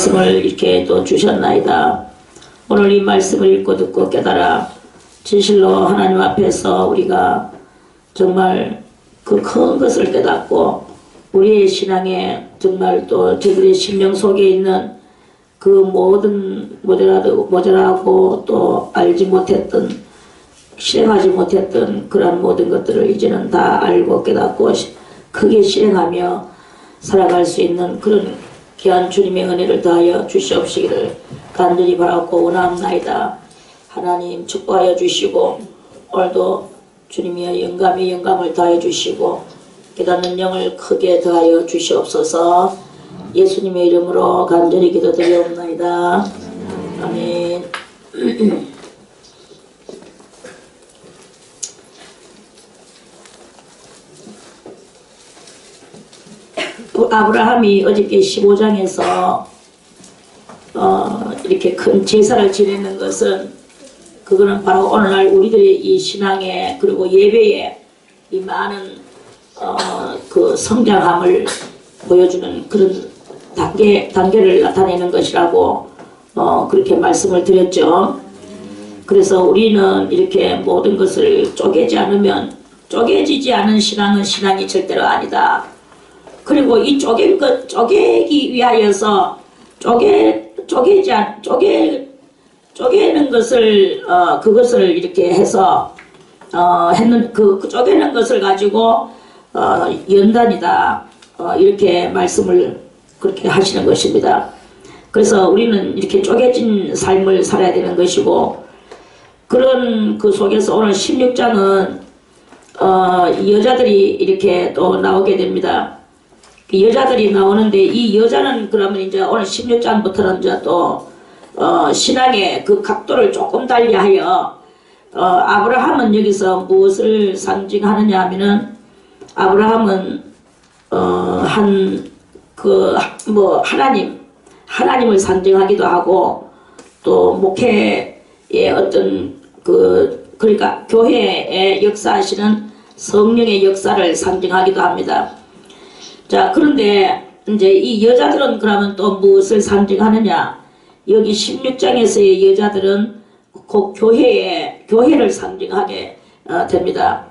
말씀을 이렇게 또 주셨나이다. 오늘 이 말씀을 읽고 듣고 깨달아 진실로 하나님 앞에서 우리가 정말 그 큰 것을 깨닫고 우리의 신앙에 정말 또 저들의 심령 속에 있는 그 모든 모자라고 또 알지 못했던 실행하지 못했던 그런 모든 것들을 이제는 다 알고 깨닫고 크게 실행하며 살아갈 수 있는 그런 귀한 주님의 은혜를 다하여 주시옵시기를 간절히 바라고 원합나이다. 하나님 축복하여 주시고 오늘도 주님의 영감을 다해 주시고 깨닫는 영을 크게 더하여 주시옵소서. 예수님의 이름으로 간절히 기도드리옵나이다. 아멘. 아브라함이 어저께 15장에서 이렇게 큰 제사를 지내는 것은 그거는 바로 오늘날 우리들의 이 신앙에 그리고 예배에 이 많은 그 성장함을 보여주는 그런 단계를 나타내는 것이라고 그렇게 말씀을 드렸죠. 그래서 우리는 이렇게 모든 것을 쪼개지지 않은 신앙은 신앙이 절대로 아니다. 그리고 이 쪼개기 위하여서 쪼개는 것을 그것을 이렇게 해서 했는 그 쪼개는 것을 가지고 연단이다. 이렇게 말씀을 그렇게 하시는 것입니다. 그래서 우리는 이렇게 쪼개진 삶을 살아야 되는 것이고 그런 그 속에서 오늘 16장은 여자들이 이렇게 또 나오게 됩니다. 여자들이 나오는데 이 여자는 그러면 이제 오늘 16장부터는 이제 또 신앙의 그 각도를 조금 달리하여 아브라함은 여기서 무엇을 상징하느냐 하면은 아브라함은 하나님을 상징하기도 하고 또 목회의 어떤 그러니까 교회에 역사하시는 성령의 역사를 상징하기도 합니다. 자, 그런데 이제 이 여자들은 그러면 또 무엇을 상징하느냐? 여기 16장에서의 여자들은 곧 교회를 상징하게 됩니다.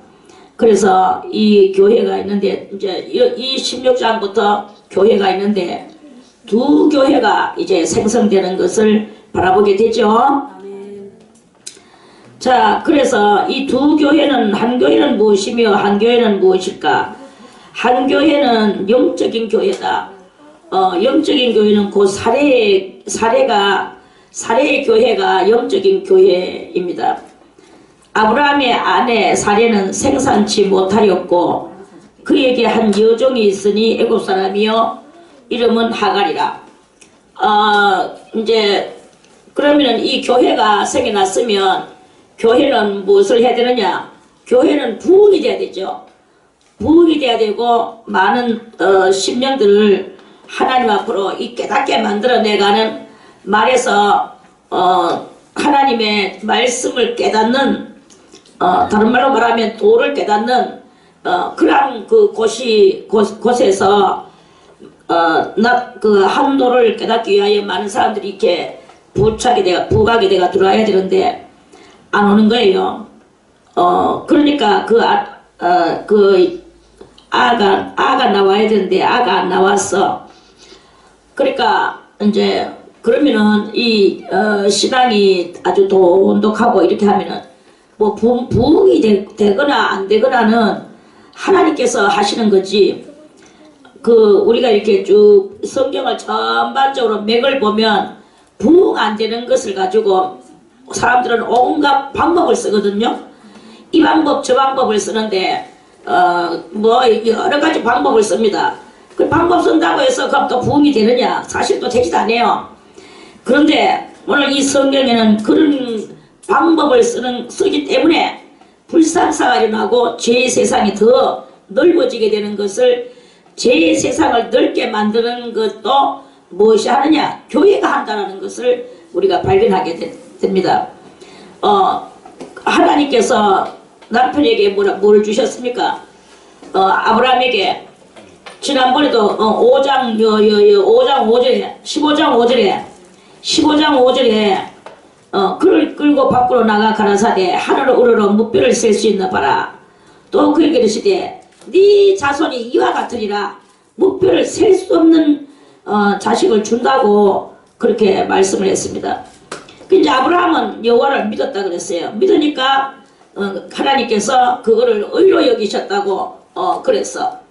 그래서 이 교회가 있는데 이제 이 16장부터 교회가 있는데 두 교회가 이제 생성되는 것을 바라보게 되죠. 자, 그래서 이 두 교회는 한 교회는 무엇이며 한 교회는 무엇일까? 한 교회는 영적인 교회다. 영적인 교회는 그 사례의 교회가 영적인 교회입니다. 아브라함의 아내 사례는 생산치 못하였고 그에게 한 여종이 있으니 애굽 사람이요 이름은 하갈이라. 이제 그러면은 이 교회가 생겨났으면 교회는 무엇을 해야 되느냐? 교회는 부흥이 돼야 되죠. 부흥이 돼야 되고 많은 심령들을 하나님 앞으로 이 깨닫게 만들어내가는 말에서 하나님의 말씀을 깨닫는 다른 말로 말하면 도를 깨닫는 그러한 그 곳에서 그 한도를 깨닫기 위하여 많은 사람들이 이렇게 부각이 돼가 들어와야 되는데 안 오는 거예요. 그러니까 아가 나와야 되는데 아가 안 나왔어. 그러니까 이제 그러면은 이 신앙이 아주 돈독하고 이렇게 하면은 뭐 부흥이 되거나 안 되거나는 하나님께서 하시는 거지. 우리가 이렇게 쭉 성경을 전반적으로 맥을 보면 부흥 안 되는 것을 가지고 사람들은 온갖 방법을 쓰거든요. 이 방법 저 방법을 쓰는데 뭐 여러 가지 방법을 씁니다. 그 방법 쓴다고 해서 그럼 또 부흥이 되느냐? 사실 또 되지도 않아요. 그런데 오늘 이 성경에는 그런 방법을 쓰기 때문에 불상사가 일어나고 죄의 세상이 더 넓어지게 되는 것을 죄의 세상을 넓게 만드는 것도 무엇이 하느냐? 교회가 한다는 것을 우리가 발견하게 됩니다. 하나님께서 남편에게 뭘 주셨습니까? 아브라함에게 지난번에도 5장 5장 5절에 15장 5절에 그를 끌고 밖으로 나가 가라사대 하늘을 우러러 무뼈를 셀 수 있나 봐라. 또 그에게 이르시되 네 자손이 이와 같으리라. 무뼈를 셀 수 없는 자식을 준다고 그렇게 말씀을 했습니다. 이제 아브라함은 여호와를 믿었다 그랬어요. 믿으니까 하나님께서 그거를 의로 여기셨다고 그랬어.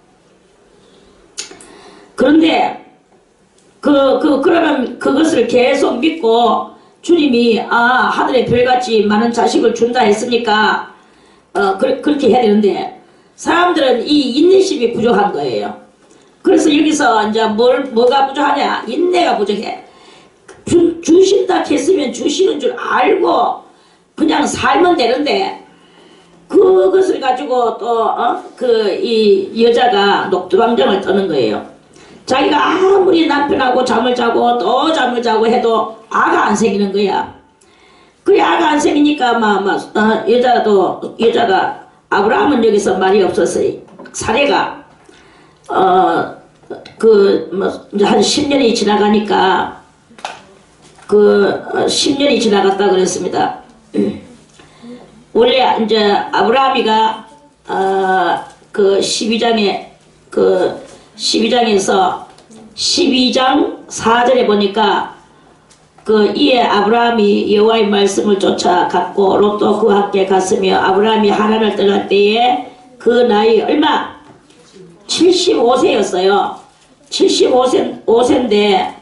그런데 그러면 그것을 계속 믿고 주님이 하늘의 별같이 많은 자식을 준다 했으니까 그렇게 해야 되는데 사람들은 이 인내심이 부족한 거예요. 그래서 여기서 이제 뭐가 부족하냐? 인내가 부족해. 주신다 했으면 주시는 줄 알고 그냥 살면 되는데 그것을 가지고 또 이 여자가 녹두방정을 떠는 거예요. 자기가 아무리 남편하고 잠을 자고 또 잠을 자고 해도 아가 안 생기는 거야. 그래 아가 안 생기니까 여자가 아브라함은 여기서 말이 없었어요. 사례가 이제 한 10년이 지나가니까 10년이 지나갔다 그랬습니다. 원래 이제 아브라함이가 그 12장에서 12장 4절에 보니까 이에 아브라함이 여호와의 말씀을 쫓아갔고 롯도 그와 함께 갔으며 아브라함이 하란을 떠날 때에 그 나이 얼마? 75세였어요. 75세인데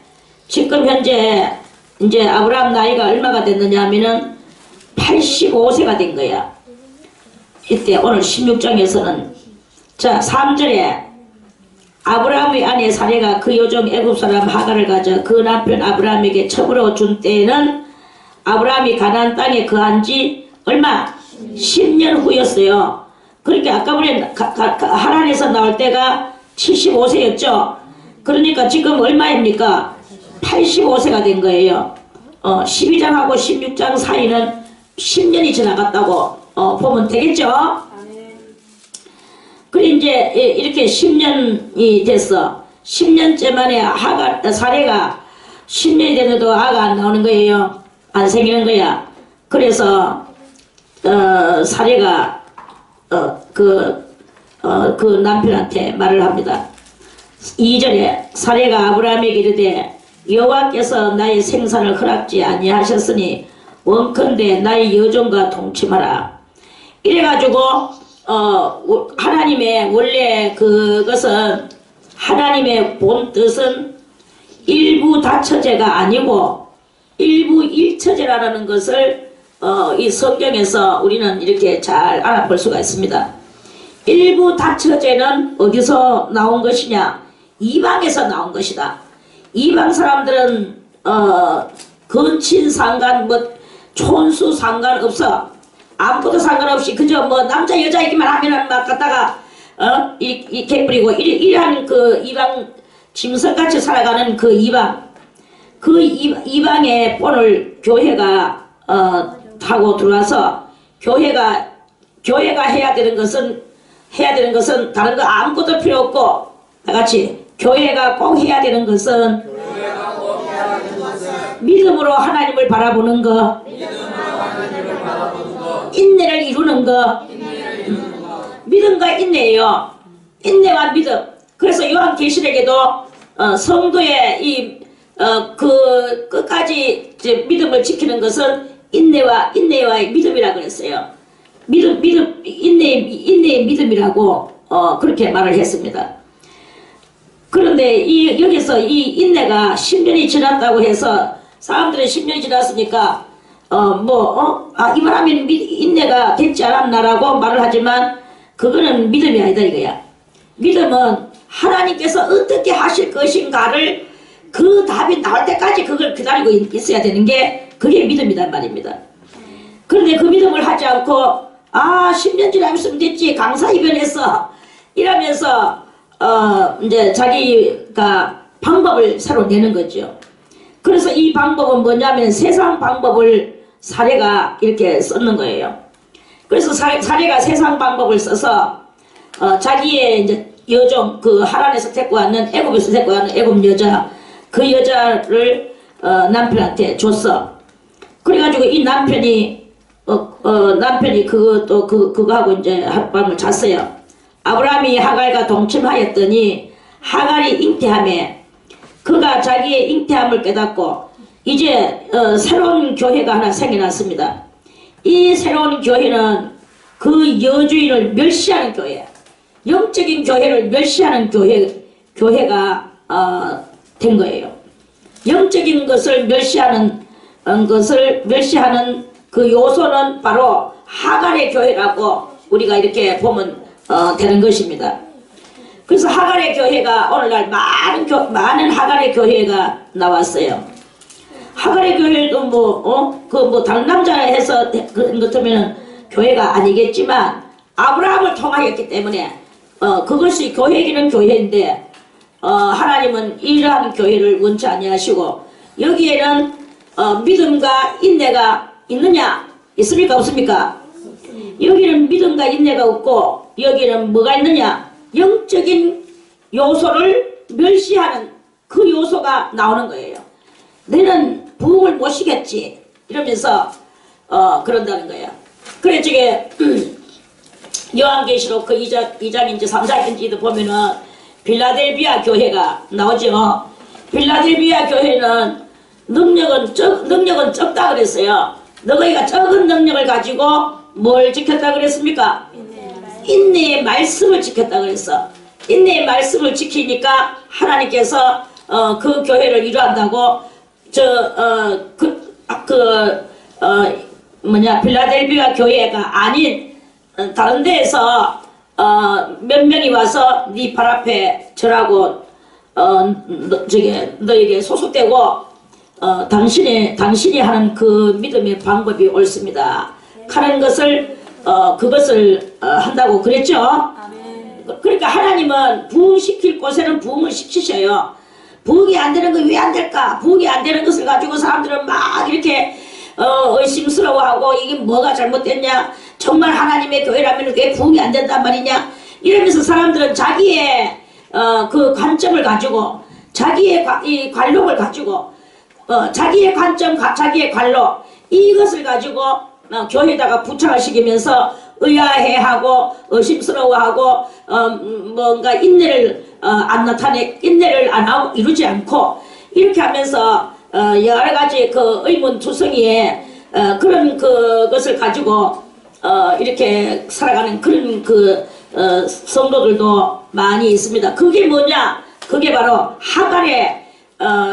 지금 현재 이제 아브라함 나이가 얼마가 됐느냐 하면은 85세가 된 거야. 이때 오늘 16장에서는 자 3절에 아브라함의 아내 사레가 그 요종 애굽 사람 하갈을 가져 그 남편 아브라함에게 첩으로 준 때에는 아브라함이 가나안 땅에 거한 지 얼마? 10년 후였어요. 그러니까 아까 전에 하란에서 나올 때가 75세였죠. 그러니까 지금 얼마입니까? 85세가 된 거예요. 12장하고 16장 사이는 10년이 지나갔다고 보면 되겠죠? 그래 이제 이렇게 10년이 됐어. 10년째 만에 사례가 10년이 됐는데도 아가 안 나오는 거예요. 안 생기는 거야. 그래서 사례가 그 남편한테 말을 합니다. 2절에 사례가 아브라함에게 이르되 여호와께서 나의 생산을 허락지 아니하셨으니 원컨대 나의 여종과 동침하라. 이래가지고 하나님의 원래 그것은 하나님의 본 뜻은 일부 다처제가 아니고 일부 일처제라는 것을 이 성경에서 우리는 이렇게 잘 알아볼 수가 있습니다. 일부 다처제는 어디서 나온 것이냐? 이방에서 나온 것이다. 이방 사람들은 근친 상관 촌수 상관없어. 아무것도 상관없이 그저 남자 여자 얘기만 하면은 막 갖다가 이렇게 뿌리고 이러한 그 이방 짐승같이 살아가는 그 이방의 본을 교회가 타고 들어와서 교회가 해야 되는 것은 다른 거 아무것도 필요 없고 다같이 교회가 꼭 해야 되는 것은 믿음으로 하나님을 바라보는 거, 인내를 이루는 거, 믿음과 인내예요. 인내와 믿음. 그래서 요한계시록에도 성도의 끝까지 믿음을 지키는 것은 인내와의 믿음이라 그랬어요. 인내의 믿음이라고 그렇게 말을 했습니다. 그런데 여기서 이 인내가 10년이 지났다고 해서 사람들은 10년이 지났으니까 이 말하면 인내가 됐지 않았나라고 말을 하지만 그거는 믿음이 아니다 이거야. 믿음은 하나님께서 어떻게 하실 것인가를 그 답이 나올 때까지 그걸 기다리고 있어야 되는 게 그게 믿음이란 말입니다. 그런데 그 믿음을 하지 않고 10년 지나면 됐지 강사 입원했어 이러면서 이제 자기가 방법을 새로 내는 거죠. 그래서 이 방법은 뭐냐면 세상 방법을 사례가 이렇게 썼는 거예요. 그래서 사례가 세상 방법을 써서 자기의 이제 여종 그 하란에서 데리고 왔는 애굽에서 데리고 왔는 애굽 여자 그 여자를 남편한테 줬어. 그래가지고 이 남편이 남편이 그거하고 이제 하룻밤을 잤어요. 아브라함이 하갈과 동침하였더니 하갈이 잉태함에 그가 자기의 잉태함을 깨닫고 이제 새로운 교회가 하나 생겨났습니다. 이 새로운 교회는 그 여주인을 멸시하는 교회, 영적인 교회를 멸시하는 교회가 된 거예요. 영적인 것을 멸시하는 그 요소는 바로 하갈의 교회라고 우리가 이렇게 보면 되는 것입니다. 그래서 하갈의 교회가 오늘날 많은 하갈의 교회가 나왔어요. 하갈의 교회도 다른 남자 해서 그런 것 같으면 교회가 아니겠지만 아브라함을 통하였기 때문에 그것이 교회이기는 교회인데 하나님은 이러한 교회를 원치 아니하시고 여기에는 믿음과 인내가 있느냐? 있습니까? 없습니까? 여기는 믿음과 인내가 없고 여기는 뭐가 있느냐? 영적인 요소를 멸시하는 그 요소가 나오는 거예요. 너는 부흥을 못 시켰지 이러면서 그런다는 거예요. 그래 저게 요한계시록 그 2장인지 3장인지도 보면은 빌라델비아 교회가 나오죠. 빌라델비아 교회는 능력은 적다 그랬어요. 너희가 적은 능력을 가지고 뭘 지켰다 그랬습니까? 인내의 말씀을 지켰다 그랬어. 인내의 말씀을 지키니까 하나님께서 그 교회를 이루한다고 빌라델비아 교회가 아닌 다른 데에서 몇 명이 와서 네 발 앞에 절하고 너에게 소속되고 당신이 하는 그 믿음의 방법이 옳습니다. 하는 것을 그것을 한다고 그랬죠. 그러니까 하나님은 부흥시킬 곳에는 부흥을 시키셔요. 부흥이 안 되는 거 왜 안 될까? 부흥이 안 되는 것을 가지고 사람들은 막 이렇게 의심스러워하고 이게 뭐가 잘못됐냐? 정말 하나님의 교회라면 왜 부흥이 안 된단 말이냐? 이러면서 사람들은 자기의 그 관점을 가지고 자기의 이 관록을 가지고 자기의 관점, 자기의 관록 이것을 가지고 교회에다가 부착을 시키면서 의아해하고 의심스러워하고 뭔가 인내를 안 하고 이루지 않고 이렇게 하면서 여러 가지 그 의문투성이에 그런 그것을 가지고 이렇게 살아가는 그런 그 성도들도 많이 있습니다. 그게 뭐냐? 그게 바로 하갈의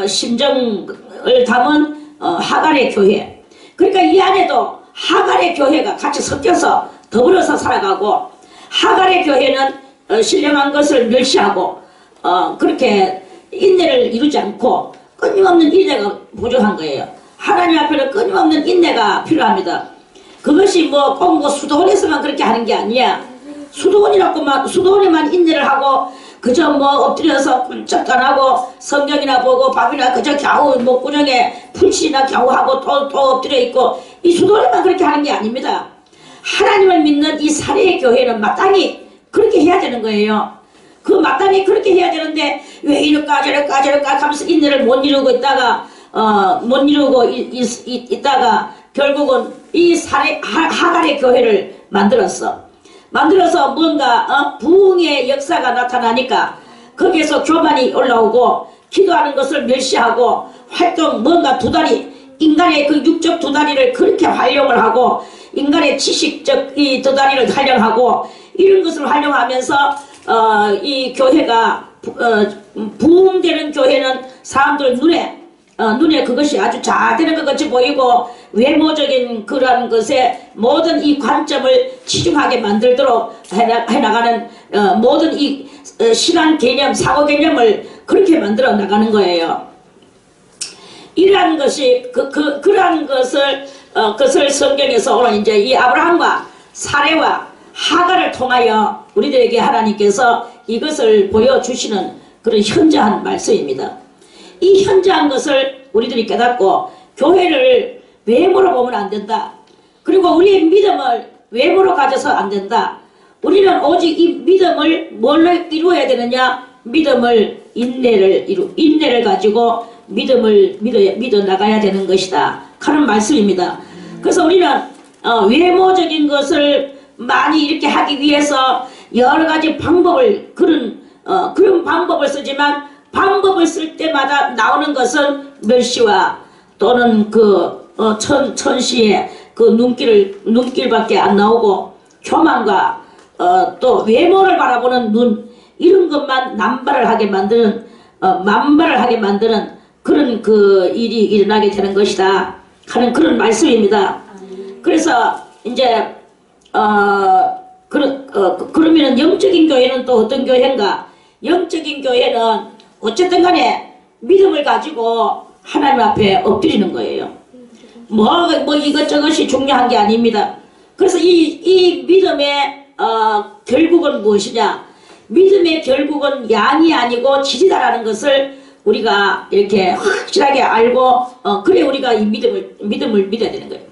심정을 담은 하갈의 교회. 그러니까 이 안에도 하갈의 교회가 같이 섞여서 더불어서 살아가고 하갈의 교회는 신령한 것을 멸시하고 그렇게 인내를 이루지 않고 끊임없는 인내가 부족한 거예요. 하나님 앞에는 끊임없는 인내가 필요합니다. 그것이 꼭 수도원에서만 그렇게 하는 게 아니야. 수도원에만 인내를 하고 그저 엎드려서 꿀쩍 안 하고 성경이나 보고 밥이나 그저 겨우 목구멍에 풀칠이나 겨우 하고 또 엎드려 있고 이 수도원에만 그렇게 하는 게 아닙니다. 하나님을 믿는 이 사례의 교회는 마땅히 그렇게 해야 되는 거예요. 그 마땅히 그렇게 해야 되는데 왜 이럴까 저럴까 하면서 인내를 못 이루고 있다가 있다가 결국은 이 하갈의 교회를 만들어서 뭔가 부흥의 역사가 나타나니까 거기에서 교만이 올라오고 기도하는 것을 멸시하고 뭔가 인간의 그 육적 두 다리를 그렇게 활용을 하고 인간의 지식적 이 두 다리를 활용하고 이런 것을 활용하면서 이 교회가 부흥되는 교회는 사람들 눈에 그것이 아주 잘 되는 것 같이 보이고 외모적인 그런 것에 모든 이 관점을 치중하게 만들도록 해나가는 모든 이 신앙 개념, 사고 개념을 그렇게 만들어 나가는 거예요. 이러한 것이 그러한 것을 성경에서 오늘 이제 이 아브라함과 사레와 하갈을 통하여 우리들에게 하나님께서 이것을 보여주시는 그런 현저한 말씀입니다. 이 현저한 것을 우리들이 깨닫고 교회를 외모로 보면 안 된다. 그리고 우리의 믿음을 외모로 가져서 안 된다. 우리는 오직 이 믿음을 뭘로 이루어야 되느냐? 믿음을 인내를 가지고 믿음을 믿어 나가야 되는 것이다 하는 말씀입니다. 그래서 우리는 외모적인 것을 많이 이렇게 하기 위해서 여러 가지 방법을 그런 방법을 쓰지만 방법을 쓸 때마다 나오는 것은 멸시와 또는 천시의 그 눈길밖에 안 나오고 교만과 또 외모를 바라보는 눈 이런 것만 남발을 하게 만드는 만발을 하게 만드는 그런 일이 일어나게 되는 것이다 하는 그런 말씀입니다. 그래서 이제 그러면은 영적인 교회는 또 어떤 교회인가? 영적인 교회는 어쨌든 간에 믿음을 가지고 하나님 앞에 엎드리는 거예요. 뭐 이것저것이 중요한 게 아닙니다. 그래서 이 믿음의 결국은 무엇이냐? 믿음의 결국은 양이 아니고 질이다라는 것을 우리가 이렇게 확실하게 알고 그래 우리가 이 믿음을 믿어야 되는 거예요.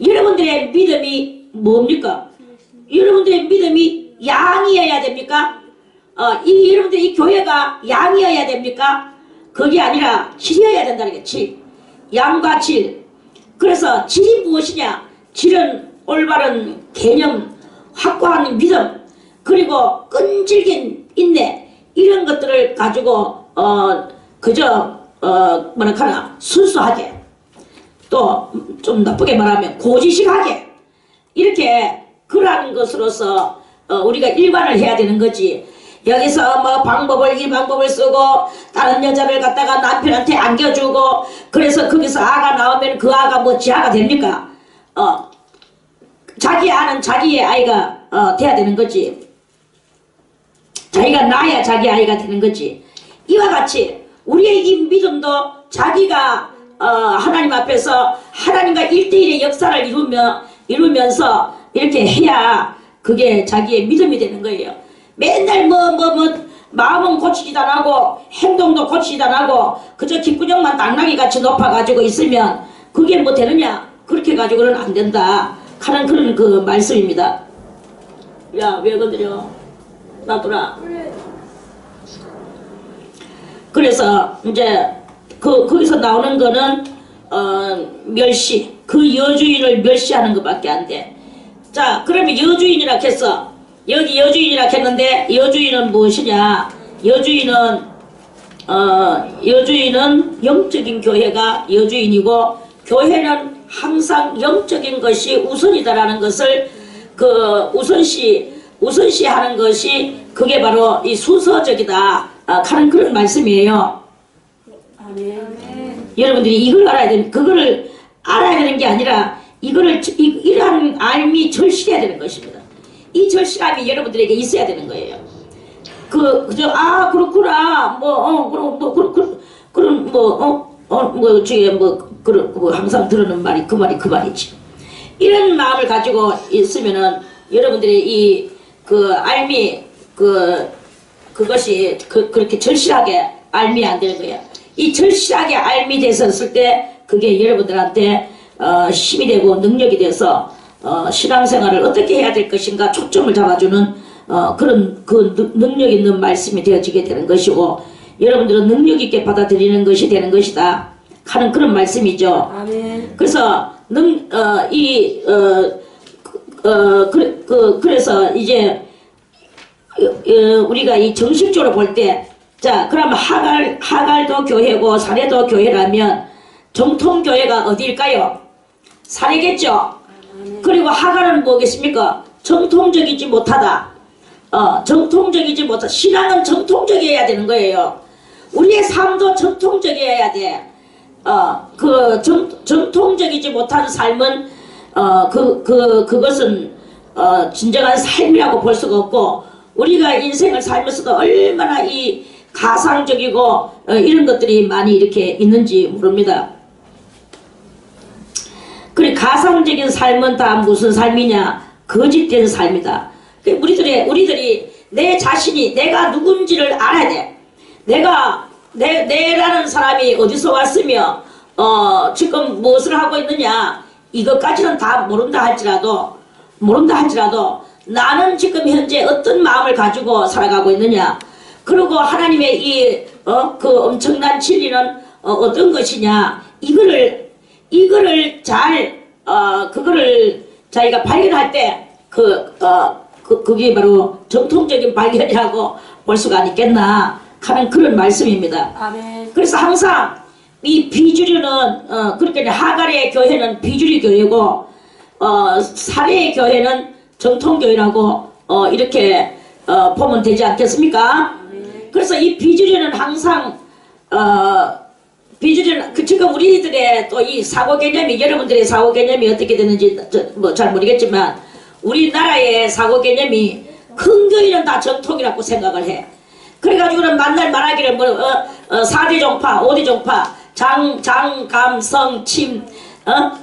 여러분들의 믿음이 뭡니까? 여러분들의 믿음이 양이어야 됩니까? 여러분들의 이 교회가 양이어야 됩니까? 그게 아니라 질이어야 된다는 게 질. 양과 질. 그래서 질이 무엇이냐? 질은 올바른 개념, 확고한 믿음, 그리고 끈질긴 인내 이런 것들을 가지고 그저 뭐랄까나 순수하게 또 좀 나쁘게 말하면 고지식하게 이렇게 그러한 것으로서 우리가 일관을 해야 되는 거지. 여기서 뭐 이 방법을 쓰고 다른 여자를 갖다가 남편한테 안겨주고 그래서 거기서 아가 나오면 그 아가 뭐 지아가 됩니까? 자기 아는 자기의 아이가 돼야 되는 거지. 자기가 낳아야 자기 아이가 되는 거지. 이와 같이 우리의 이 믿음도 자기가 하나님 앞에서 하나님과 1대1의 역사를 이루면서 이렇게 해야 그게 자기의 믿음이 되는 거예요. 맨날 마음은 고치지도 않고 행동도 고치지도 않고 그저 귓구녕만 당나귀 같이 높아가지고 있으면 그게 뭐 되느냐? 그렇게 가지고는 안 된다 하는 그런 그 말씀입니다. 야, 왜 건드려? 놔두라. 그래서 이제 거기서 나오는 거는 멸시, 그 여주인을 멸시하는 것밖에 안 돼. 자, 그러면 여주인이라 했어. 여기 여주인이라 했는데 여주인은 무엇이냐? 여주인은 영적인 교회가 여주인이고 교회는 항상 영적인 것이 우선이다라는 것을 우선시하는 것이 그게 바로 이 순서적이다 하는 그런 말씀이에요. 아멘. 여러분들이 이걸 알아야 되는, 그거를 알아야 되는 게 아니라 이러한 알미 절실해야 되는 것입니다. 이 절실함이 여러분들에게 있어야 되는 거예요. 그렇구나. 항상 들었는 말이 그 말이지. 이런 마음을 가지고 있으면은 여러분들의 알미, 그것이 그렇게 절실하게 알미 안 되는 거예요. 이 절실하게 알미 됐었을 때 그게 여러분들한테 힘이 되고 능력이 돼서 신앙생활을 어떻게 해야 될 것인가 초점을 잡아주는 그런 능력 있는 말씀이 되어지게 되는 것이고 여러분들은 능력 있게 받아들이는 것이 되는 것이다 하는 그런 말씀이죠. 아멘. 그래서 그래서 이제 우리가 이 정식적으로 볼 때 자 그러면 하갈도 교회고 사례도 교회라면 정통교회가 어디일까요? 사례겠죠. 그리고 하갈은 뭐겠습니까? 정통적이지 못하다. 정통적이지 못하다. 신앙은 정통적이어야 되는 거예요. 우리의 삶도 정통적이어야 돼. 정통적이지 못한 삶은 그것은 진정한 삶이라고 볼 수가 없고 우리가 인생을 살면서도 얼마나 이 가상적이고 이런 것들이 많이 이렇게 있는지 모릅니다. 그래 가상적인 삶은 다 무슨 삶이냐? 거짓된 삶이다. 우리들이 내 자신이 내가 누군지를 알아야 돼. 내라는 사람이 어디서 왔으며 지금 무엇을 하고 있느냐 이것까지는 다 모른다 할지라도 나는 지금 현재 어떤 마음을 가지고 살아가고 있느냐, 그리고 하나님의 그 엄청난 진리는 어떤 것이냐, 이거를 잘 그거를 자기가 발견할 때 그게 바로 정통적인 발견이라고 볼 수가 있겠나 하는 그런 말씀입니다. 아멘. 그래서 항상 이 비주류는 그렇게 하갈의 교회는 비주류 교회고 사례의 교회는 정통교회라고 이렇게 보면 되지 않겠습니까? 그래서 이 비주류는 항상 비주류는 지금 우리들의 또 이 사고 개념이, 여러분들의 사고 개념이 어떻게 되는지 뭐 잘 모르겠지만 우리나라의 사고 개념이 큰 교회는 다 정통이라고 생각을 해. 그래가지고는 만날 말하기를 4대 종파, 5대 종파, 장, 감, 성, 침,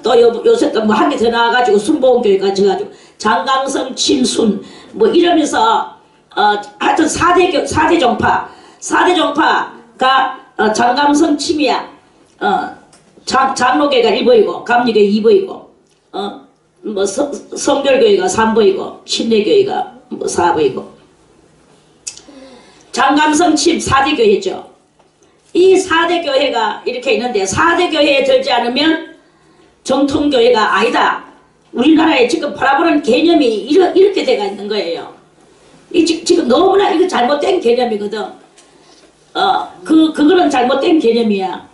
또 요새 또 뭐 한 개 더 나와가지고 순복음교회가 져가지고 장강성, 침, 순 뭐 이러면서 하여튼 4대 종파, 4대 종파가 장감성, 침이야. 장로교회가 1보이고 감리교회 2보이고 뭐 성결교회가 3보이고 신례교회가 뭐 4보이고 장감성, 침 4대 교회죠. 이 4대 교회가 이렇게 있는데 4대 교회에 들지 않으면 정통교회가 아니다. 우리나라에 지금 바라보는 개념이 이렇게 돼가 있는 거예요. 지금 너무나 이거 잘못된 개념이거든. 그거는 잘못된 개념이야.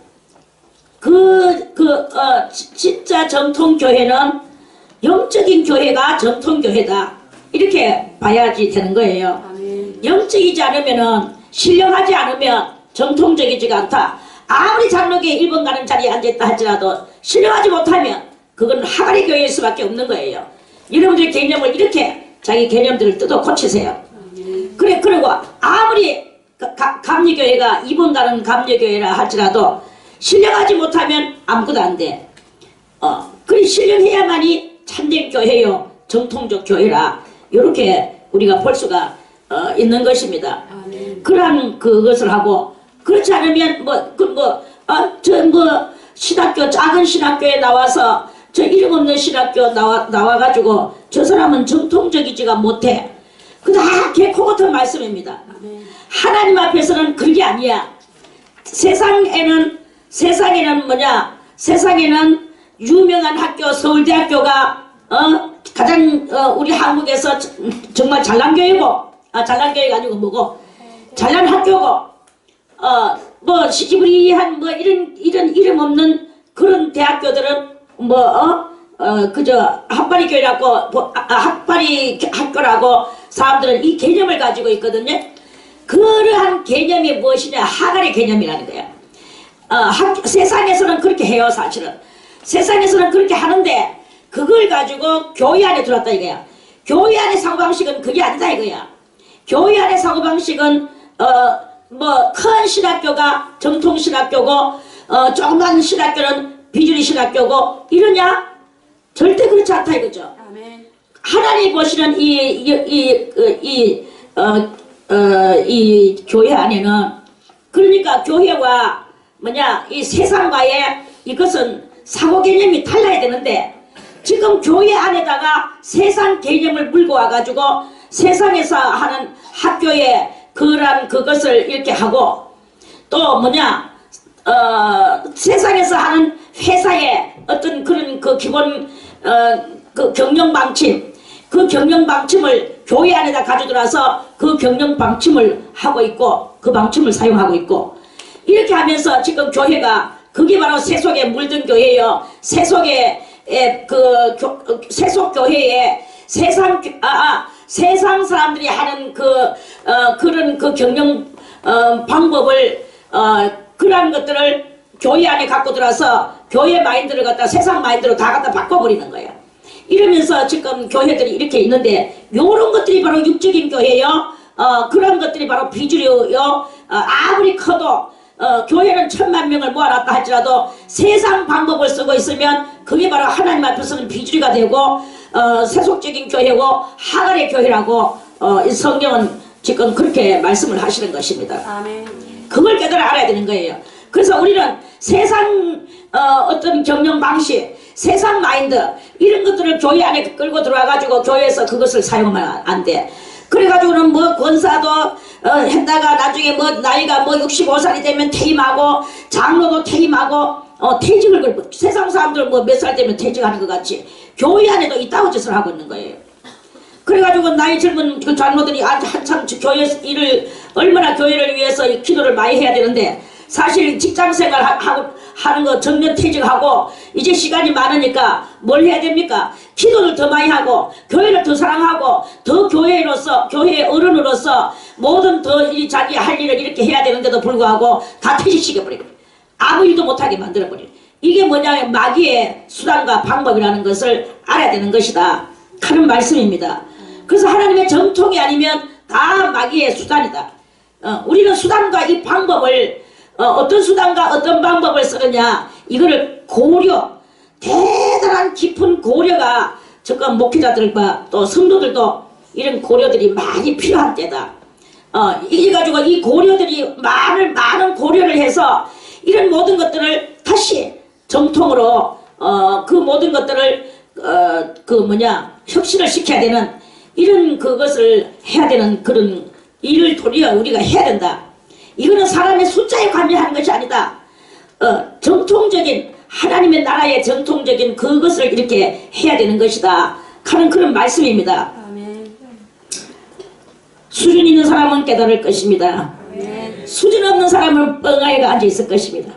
진짜 정통교회는 영적인 교회가 정통교회다. 이렇게 봐야지 되는 거예요. 아멘. 영적이지 않으면은, 신령하지 않으면 정통적이지가 않다. 아무리 장로교회 1번 가는 자리에 앉아있다 할지라도 신령하지 못하면 그건 하갈의 교회일 수밖에 없는 거예요. 여러분들의 개념을 이렇게 자기 개념들을 뜯어 고치세요. 그리고 아무리 감리교회가 2번 가는 감리교회라 할지라도 신령하지 못하면 아무것도 안 돼. 그리 신령해야만이 참된 교회요, 정통적 교회라, 이렇게 우리가 볼 수가 있는 것입니다. 그러한 그것을 하고, 그렇지 않으면 신학교, 작은 신학교에 나와서 저 이름 없는 신학교 나와가지고 저 사람은 정통적이지가 못해. 다 개코 같은 말씀입니다. 하나님 앞에서는 그게 아니야. 세상에는 세상에는 유명한 학교, 서울대학교가 가장 우리 한국에서 정말 잘난 교회고, 잘난 교회가 아니고 뭐고, 잘난 학교고, 시기부리한 이런 이름 없는 그런 대학교들은 그저 학바리 교회라고, 학바리 학교라고 사람들은 이 개념을 가지고 있거든요. 그러한 개념이 무엇이냐? 하갈의 개념이라는 거예요. 세상에서는 그렇게 해요, 사실은. 세상에서는 그렇게 하는데, 그걸 가지고 교회 안에 들어왔다 이거야. 교회 안의 사고방식은 그게 아니다 이거야. 교회 안의 사고방식은, 큰 신학교가 정통신학교고, 조그만 신학교는 비주류 신학교고, 이러냐? 절대 그렇지 않다 이거죠. 아멘. 하나님이 보시는 이 교회 안에는, 그러니까 교회와 이 세상과의 이것은 사고 개념이 달라야 되는데, 지금 교회 안에다가 세상 개념을 물고 와가지고 세상에서 하는 학교에 그것을 이렇게 하고, 또 세상에서 하는 회사의 어떤 그런 그 기본 그 경영 방침, 그 경영 방침을 교회 안에다 가져들어서 그 경영 방침을 하고 있고, 그 방침을 사용하고 있고, 이렇게 하면서 지금 교회가, 그게 바로 세속에 물든 교회예요. 세속의 세속 교회에 세상 사람들이 하는 그런 그 경영 방법을, 그러한 것들을 교회 안에 갖고 들어서 교회 마인드를 갖다 세상 마인드로 다 갖다 바꿔버리는 거예요. 이러면서 지금 교회들이 이렇게 있는데, 요런 것들이 바로 육적인 교회요. 그런 것들이 바로 비주류요. 아무리 커도 교회는 1000,000명을 모아놨다 할지라도 세상 방법을 쓰고 있으면 그게 바로 하나님 앞에서는 비주류가 되고, 세속적인 교회고 하갈의 교회라고 이 성경은 지금 그렇게 말씀을 하시는 것입니다. 아멘. 그걸 깨달아 알아야 되는 거예요. 그래서 우리는 세상 어떤 경영 방식, 세상 마인드 이런 것들을 교회 안에 끌고 들어와가지고 교회에서 그것을 사용하면 안 돼. 그래가지고는 뭐 권사도 했다가 나중에 뭐 나이가 뭐 65살이 되면 퇴임하고 장로도 퇴임하고 퇴직을 걸고 세상 사람들 뭐 몇 살 되면 퇴직하는 것 같이 교회 안에도 이따구 짓을 하고 있는 거예요. 그래가지고 나이 젊은 그 장로들이 한참 교회 일을 얼마나 교회를 위해서 기도를 많이 해야 되는데 사실 직장생활 하는 거 정년 퇴직하고 이제 시간이 많으니까 뭘 해야 됩니까? 기도를 더 많이 하고 교회를 더 사랑하고 더 교회로서 교회의 어른으로서 모든 더 자기 할 일을 이렇게 해야 되는데도 불구하고 다 퇴직시켜버리고 아무 일도 못하게 만들어버리고 이게 뭐냐면 마귀의 수단과 방법이라는 것을 알아야 되는 것이다 하는 말씀입니다. 그래서 하나님의 정통이 아니면 다 마귀의 수단이다. 우리는 수단과 이 방법을 어떤 수단과 어떤 방법을 쓰느냐 이거를 고려 대단한 깊은 고려가 적건 목회자들과 또 성도들도 이런 고려들이 많이 필요한 때다. 이래 가지고 이 고려들이 많은 고려를 해서 이런 모든 것들을 다시 정통으로 그 모든 것들을 혁신을 시켜야 되는 이런 그것을 해야 되는 그런 일을 도리어 우리가 해야 된다. 이거는 사람의 숫자에 관여하는 것이 아니다. 정통적인 하나님의 나라의 정통적인 그것을 이렇게 해야 되는 것이다 하는 그런 말씀입니다. 아멘. 수준 있는 사람은 깨달을 것입니다. 아멘. 수준 없는 사람은 뻥아이가 앉아 있을 것입니다.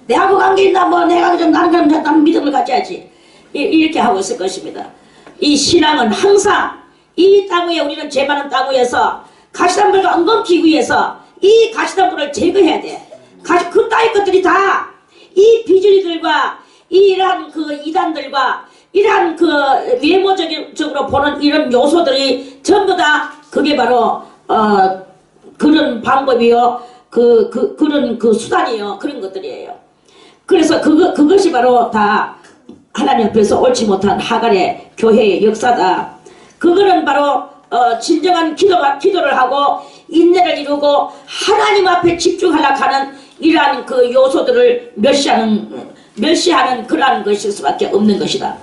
내하고 관계 있나 뭐 내가 좀 나는 믿음을 가져야지 이렇게 하고 있을 것입니다. 이 신앙은 항상 이 땅 위에 우리는 죄 많은 땅 위에서 가시덤불과 엉겅퀴기 위해서 이 가시덤불을 제거해야 돼. 그 따위 것들이 다 이 비주리들과 이러한 그 이단들과 이러한 그 외모적으로 보는 이런 요소들이 전부 다 그게 바로 그런 방법이요. 그런 그 수단이요. 그런 것들이에요. 그래서 그것이 바로 다 하나님 앞에서 옳지 못한 하갈의 교회의 역사다. 그거는 바로 진정한 기도를 하고 인내를 이루고 하나님 앞에 집중하려고 하는 이러한 그 요소들을 멸시하는 그러한 것일 수밖에 없는 것이다.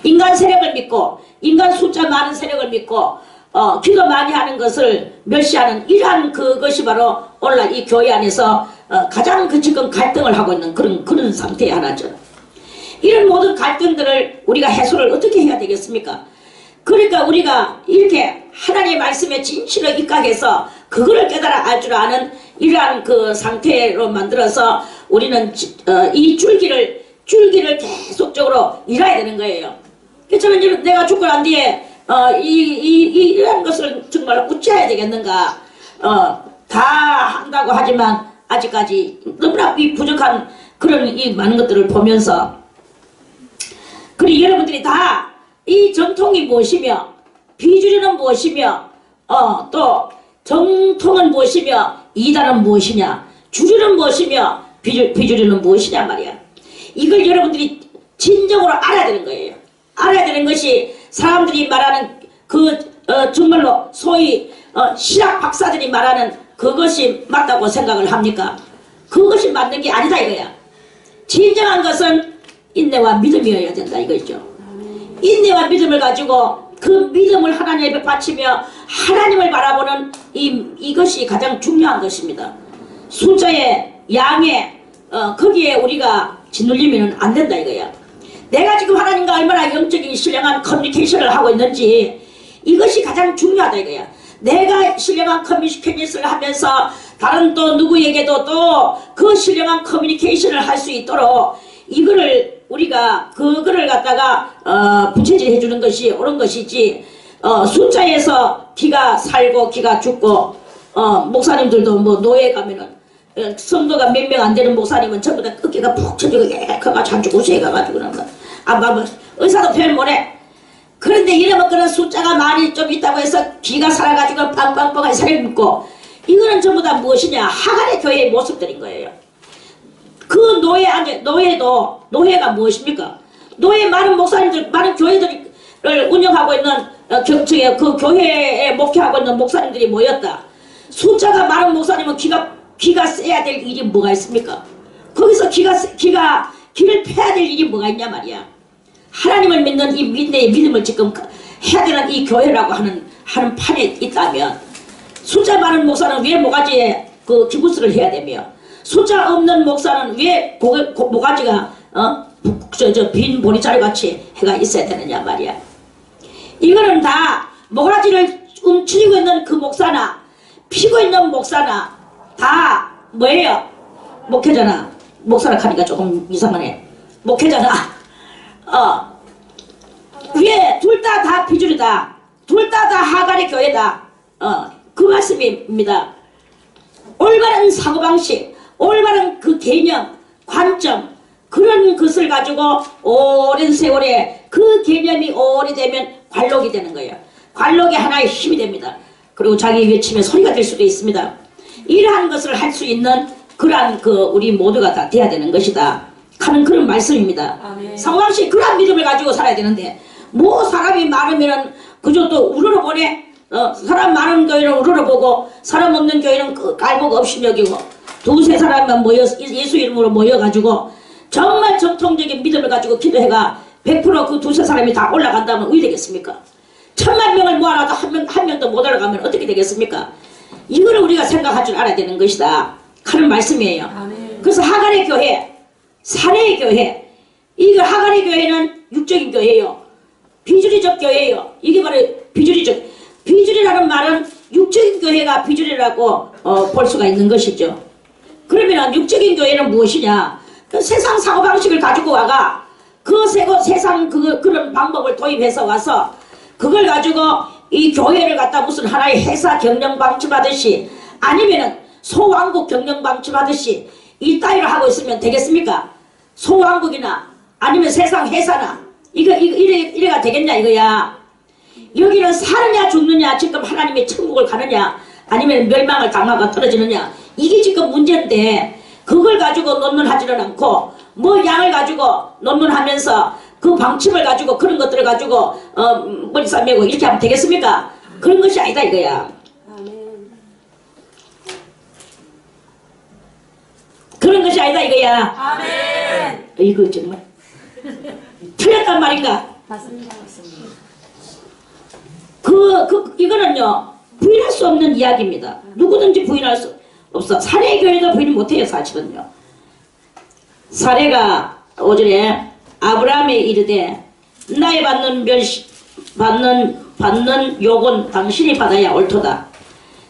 인간 세력을 믿고 인간 숫자 많은 세력을 믿고 기도 많이 하는 것을 멸시하는 이러한 그것이 바로 오늘날 이 교회 안에서 가장 지금 갈등을 하고 있는 그런 상태의 하나죠. 이런 모든 갈등들을 우리가 해소를 어떻게 해야 되겠습니까? 그러니까 우리가 이렇게 하나님의 말씀에 진실을 입각해서 그거를 깨달아 알 줄 아는 이러한 그 상태로 만들어서 우리는 이 줄기를 계속적으로 일해야 되는 거예요. 저는 내가 죽고 난 뒤에 이러한 것을 정말 어찌해야 되겠는가. 다 한다고 하지만 아직까지 너무나 부족한 그런 이 많은 것들을 보면서 그리고 여러분들이 다 이 정통이 무엇이며 비주류는 무엇이며 또 정통은 무엇이며 이단은 무엇이냐 주류는 무엇이며 비주류는 무엇이냐 말이야. 이걸 여러분들이 진정으로 알아야 되는 거예요. 알아야 되는 것이 사람들이 말하는 정말로 소위 신학 박사들이 말하는 그것이 맞다고 생각을 합니까? 그것이 맞는 게 아니다 이거야. 진정한 것은 인내와 믿음이어야 된다 이거죠. 인내와 믿음을 가지고 그 믿음을 하나님 앞에 바치며 하나님을 바라보는 이것이 가장 중요한 것입니다. 숫자의 양에 거기에 우리가 짓눌리면 안 된다 이거야. 내가 지금 하나님과 얼마나 영적인 신령한 커뮤니케이션을 하고 있는지 이것이 가장 중요하다 이거야. 내가 신령한 커뮤니케이션을 하면서 다른 또 누구에게도 또 그 신령한 커뮤니케이션을 할 수 있도록 이거를 우리가 그거를 갖다가 부채질 해주는 것이 옳은 것이지 숫자에서 기가 살고 기가 죽고 목사님들도 뭐 노예 가면은 성도가 몇 명 안 되는 목사님은 전부 다 어깨가 푹 쳐지고 가가지고 한쪽 우수해 가가지고 그런 거. 의사도 표현 못해. 그런데 이러면 그런 숫자가 많이 좀 있다고 해서 기가 살아가지고 빵빵빵하게 살아있고 이거는 전부 다 무엇이냐 하갈의 교회의 모습들인 거예요. 그 노예가 무엇입니까? 노예 많은 목사님들 많은 교회들을 운영하고 있는 그 교회에 목회하고 있는 목사님들이 모였다. 숫자가 많은 목사님은 기가 세야 될 일이 뭐가 있습니까? 거기서 기를 패야 될 일이 뭐가 있냐 말이야. 하나님을 믿는 이 믿음을 지금 해야 되는 이 교회라고 하는 판에 있다면 숫자 많은 목사는 왜 모가지에 그 기부스를 해야 되며 숫자 없는 목사는 왜 모가지가 빈 보리자루 같이 해가 있어야 되느냐 말이야. 이거는 다 모가지를 움츠리고 있는 그 목사나 피고 있는 목사나 다 뭐예요? 목회자나 목사라 하니까 조금 이상하네. 목회자나 왜 둘 다 비주류다. 둘 다 하갈의 교회다. 그 말씀입니다. 올바른 사고방식, 올바른 그 개념, 관점, 그런 것을 가지고 오랜 세월에 그 개념이 오래되면 관록이 되는 거예요. 관록이 하나의 힘이 됩니다. 그리고 자기 외침에 소리가 될 수도 있습니다. 이러한 것을 할 수 있는 그러한 우리 모두가 다 돼야 되는 것이다 하는 그런 말씀입니다. 사고방식 그러한 믿음을 가지고 살아야 되는데 뭐 사람이 많으면은 그저 또 우러러보네. 사람 많은 교회는 우러러보고 사람 없는 교회는 깔보고 없이 여기고 두세 사람만 모여 예수 이름으로 모여가지고 정말 정통적인 믿음을 가지고 기도해가 100% 그 두세 사람이 다 올라간다면 왜 되겠습니까? 1000,000명을 모아놔도 한 명도 못 올라가면 어떻게 되겠습니까? 이거를 우리가 생각할 줄 알아야 되는 것이다 하는 말씀이에요. 아멘. 그래서 하갈의 교회, 사례의 교회, 이거 하갈의 교회는 육적인 교회예요. 비주류적 교회예요. 이게 바로 비주류라는 말은 육적인 교회가 비주류라고 볼 수가 있는 것이죠. 그러면 육적인 교회는 무엇이냐? 그 세상 사고방식을 가지고 와가 그 세상 그런 방법을 도입해서 와서 그걸 가지고 이 교회를 갖다 무슨 하나의 회사 경영 방침하듯이 아니면은 소왕국 경영 방침하듯이 이 따위로 하고 있으면 되겠습니까? 소왕국이나 아니면 세상 회사나 이래가 되겠냐 이거야. 여기는 사느냐 죽느냐 지금 하나님의 천국을 가느냐 아니면 멸망을 당하고 떨어지느냐 이게 지금 문제인데 그걸 가지고 논문하지는 않고 뭐 양을 가지고 논문하면서 그 방침을 가지고 그런 것들을 가지고 머리 싸매고 이렇게 하면 되겠습니까? 그런 것이 아니다 이거야. 그런 것이 아니다 이거야. 아멘. 이거 정말 틀렸단 말인가? 맞습니다. 맞습니다. 이거는요 부인할 수 없는 이야기입니다. 누구든지 부인할 수 없어. 사례 교회도 부인 못해요 사실은요. 사례가 오전에 아브라함에 이르되 나의 받는 욕은 당신이 받아야 옳도다.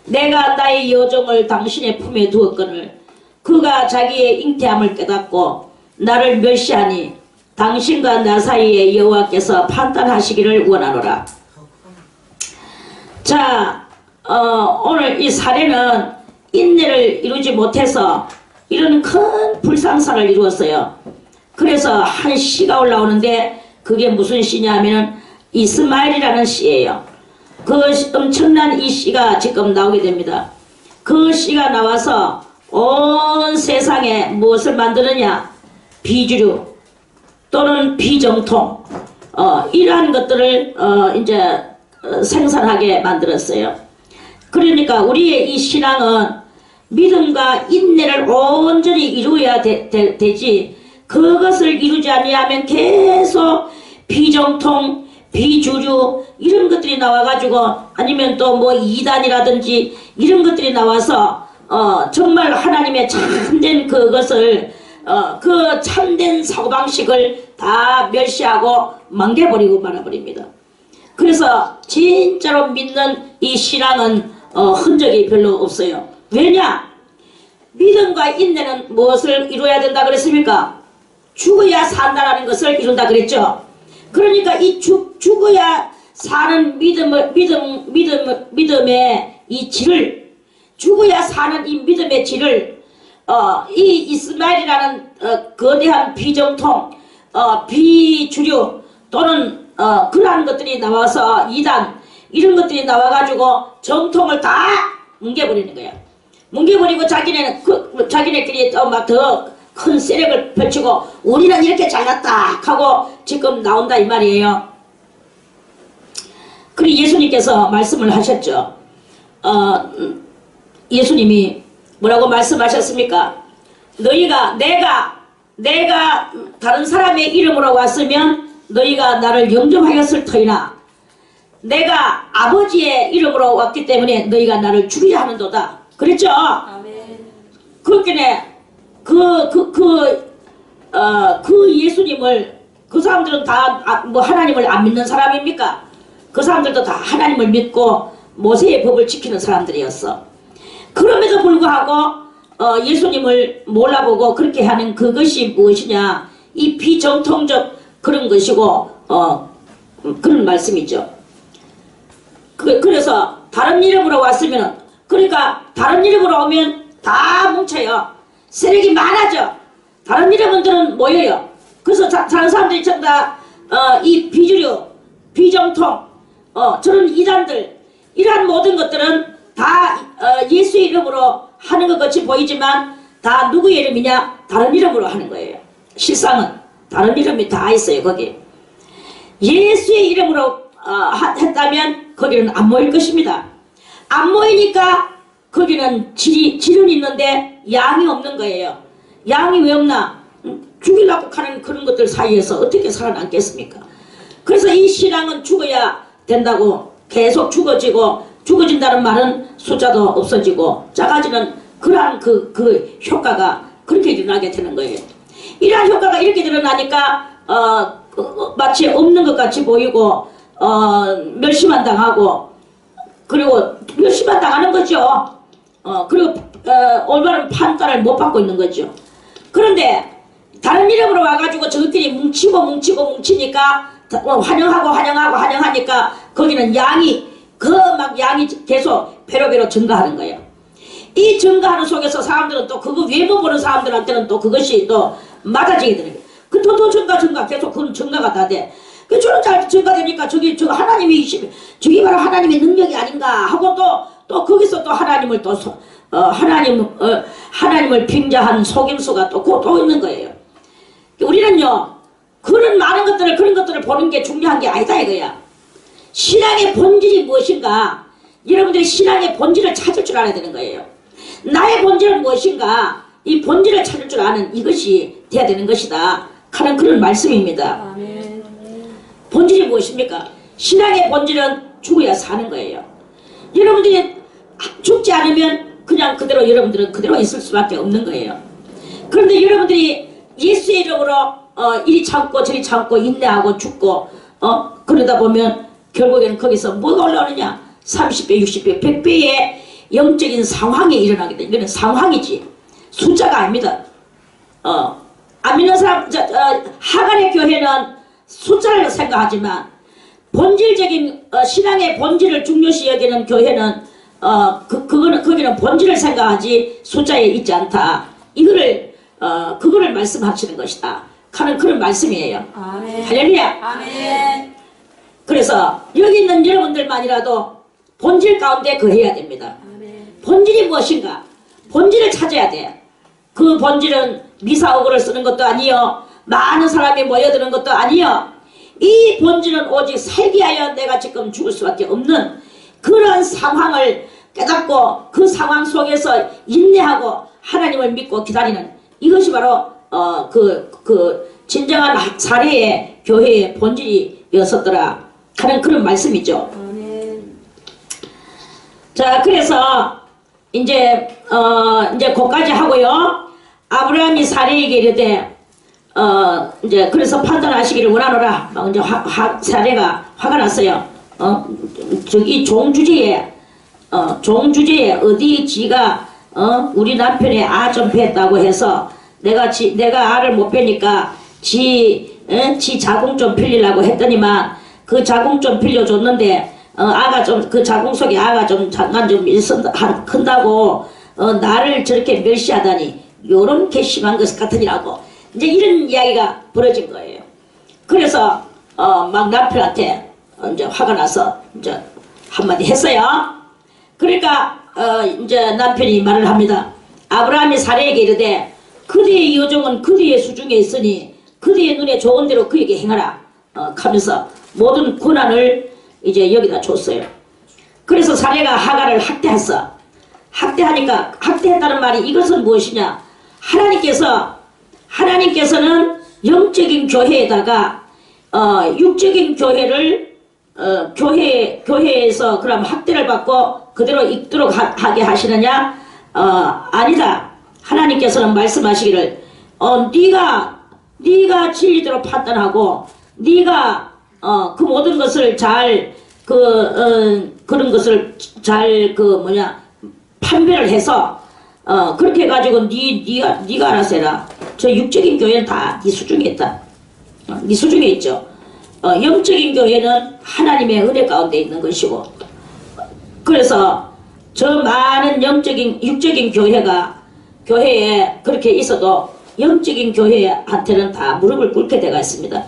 내가 나의 여종을 당신의 품에 두었거늘 그가 자기의 잉태함을 깨닫고 나를 멸시하니 당신과 나 사이에 여호와께서 판단하시기를 원하노라. 자, 오늘 이 사례는 인내를 이루지 못해서 이런 큰 불상사를 이루었어요. 그래서 한 시가 올라오는데 그게 무슨 시냐 하면은 이스마엘이라는 시예요. 그 엄청난 이 시가 지금 나오게 됩니다. 그 시가 나와서 온 세상에 무엇을 만드느냐? 비주류 또는 비정통 이러한 것들을 이제 생산하게 만들었어요. 그러니까 우리의 이 신앙은 믿음과 인내를 온전히 이루어야 되지 그것을 이루지 아니하면 계속 비정통, 비주류 이런 것들이 나와가지고 아니면 또 뭐 이단이라든지 이런 것들이 나와서 정말 하나님의 참된 그것을 그 참된 사고방식을 다 멸시하고 망개버리고 말아버립니다. 그래서 진짜로 믿는 이 신앙은 흔적이 별로 없어요. 왜냐? 믿음과 인내는 무엇을 이루어야 된다 그랬습니까? 죽어야 산다라는 것을 이룬다 그랬죠. 그러니까 이 죽어야 사는 믿음의 이 질을 죽어야 사는 이 믿음의 질을 이 이스마엘이라는 거대한 비정통 비주류 또는 그러한 것들이 나와서 이단 이런 것들이 나와가지고 정통을 다 뭉개버리는 거야. 뭉개버리고 자기네끼리 막 더 큰 세력을 펼치고 우리는 이렇게 잘났다 하고 지금 나온다 이 말이에요. 그리고 예수님께서 말씀을 하셨죠. 예수님이 뭐라고 말씀하셨습니까? 너희가 내가 다른 사람의 이름으로 왔으면 너희가 나를 영접하였을 터이나 내가 아버지의 이름으로 왔기 때문에 너희가 나를 죽이려 하는도다. 그랬죠? 아멘. 그렇게 그 예수님을 그 사람들은 다 뭐 하나님을 안 믿는 사람입니까? 그 사람들도 다 하나님을 믿고 모세의 법을 지키는 사람들이었어. 그럼에도 불구하고 예수님을 몰라보고 그렇게 하는 그것이 무엇이냐? 이 비정통적 그런 것이고 그런 말씀이죠. 그래서 다른 이름으로 왔으면 그러니까 다른 이름으로 오면 다 뭉쳐요. 세력이 많아져. 다른 이름들은 모여요. 그래서 다른 사람들이 전부 다이 비주류, 비정통, 저런 이단들 이러한 모든 것들은 다 예수의 이름으로 하는 것 같이 보이지만 다 누구의 이름이냐? 다른 이름으로 하는 거예요. 실상은 다른 이름이 다 있어요. 거기 예수의 이름으로 했다면 거기는 안 모일 것입니다. 안 모이니까 거기는 질은 있는데 양이 없는 거예요. 양이 왜 없나? 죽이려고 하는 그런 것들 사이에서 어떻게 살아남겠습니까? 그래서 이 신앙은 죽어야 된다고 계속 죽어진다는 말은 숫자도 없어지고 작아지는 그러한 그 효과가 그렇게 일어나게 되는 거예요. 이러한 효과가 이렇게 일어나니까 마치 없는 것 같이 보이고 멸시만 당하고 그리고 멸시만 당하는 거죠. 그리고 올바른 판단을 못 받고 있는 거죠. 그런데 다른 이름으로 와가지고 저것들이 뭉치니까 환영하니까 거기는 양이 계속 배로배로 증가하는 거예요. 이 증가하는 속에서 사람들은 또 그거 외모 보는 사람들한테는 또 그것이 또 맞아지게 되는 거예요. 또 증가 계속 그런 증가가 다 돼. 저런 잘 증가되니까 저거 하나님이 저기 바로 하나님의 능력이 아닌가 하고 또 거기서 또 하나님을 하나님을 빙자한 속임수가 또 있는 거예요. 우리는요 그런 것들을 보는 게 중요한 게 아니다 이거야. 신앙의 본질이 무엇인가? 여러분들이 신앙의 본질을 찾을 줄 알아야 되는 거예요. 나의 본질은 무엇인가? 이 본질을 찾을 줄 아는 이것이 돼야 되는 것이다 하는 그런 말씀입니다. 아멘. 본질이 무엇입니까? 신앙의 본질은 죽어야 사는 거예요. 여러분들이 죽지 않으면 그냥 여러분들은 그대로 있을 수밖에 없는 거예요. 그런데 여러분들이 예수의 이름으로 이리 참고 저리 참고 인내하고 죽고 그러다 보면 결국에는 거기서 뭐가 올라오느냐? 30배, 60배, 100배의 영적인 상황이 일어나게 돼. 이거는 상황이지 숫자가 아닙니다. 안 믿는 사람 하간의 교회는 숫자를 생각하지만 본질적인 신앙의 본질을 중요시 여기는 교회는 거기는 본질을 생각하지 숫자에 있지 않다. 그거를 말씀하시는 것이다 하는 그런 말씀이에요. 아멘. 할렐루야. 아멘. 그래서 여기 있는 여러분들만이라도 본질 가운데 거해야 됩니다. 아멘. 본질이 무엇인가? 본질을 찾아야 돼. 그 본질은 미사오그를 쓰는 것도 아니요 많은 사람이 모여드는 것도 아니요 이 본질은 오직 살기 위하여 내가 지금 죽을 수밖에 없는 그런 상황을 깨닫고 그 상황 속에서 인내하고 하나님을 믿고 기다리는 이것이 바로 진정한 사례의 교회의 본질이었었더라 하는 그런 말씀이죠. 아멘. 자, 그래서 이제 거기까지 하고요. 아브라함이 사례에게 이르되 이제 그래서 판단하시기를 원하노라. 막 이제 사례가 화가 났어요. 저기 종주제에 어디 지가 우리 남편의 아 좀 뺐다고 해서 내가 알을 못 빼니까 지 자궁 좀 빌리려고 했더니만 그 자궁 좀 빌려줬는데 아가 좀 그 자궁 속에 아가 좀 잠깐 좀 큰다고 나를 저렇게 멸시하다니 요런 괘씸한 것 같으니라고 이제 이런 이야기가 벌어진 거예요. 그래서 막 남편한테 이제 화가 나서 이제 한마디 했어요. 그러니까 이제 남편이 말을 합니다. 아브라함이 사례에게 이르되 그대의 여종은 그대의 수중에 있으니 그대의 눈에 좋은 대로 그에게 행하라 하면서 모든 권한을 이제 여기다 줬어요. 그래서 사례가 하갈을 학대했어. 학대했다는 말이 이것은 무엇이냐? 하나님께서는 영적인 교회에다가 육적인 교회를 교회에서 그럼 학대를 받고 그대로 있도록 하게 하시느냐? 아니다. 하나님께서는 말씀하시기를 네가 진리대로 판단하고 네가 그 모든 것을 잘 그런 것을 잘 판별을 해서 그렇게 해가지고 네가 알아서 해라. 저 육적인 교회는 다 네 수중에 있다. 네 수중에 있죠. 영적인 교회는 하나님의 은혜 가운데 있는 것이고, 그래서 저 많은 육적인 교회에 그렇게 있어도 영적인 교회한테는 다 무릎을 꿇게 되어 있습니다.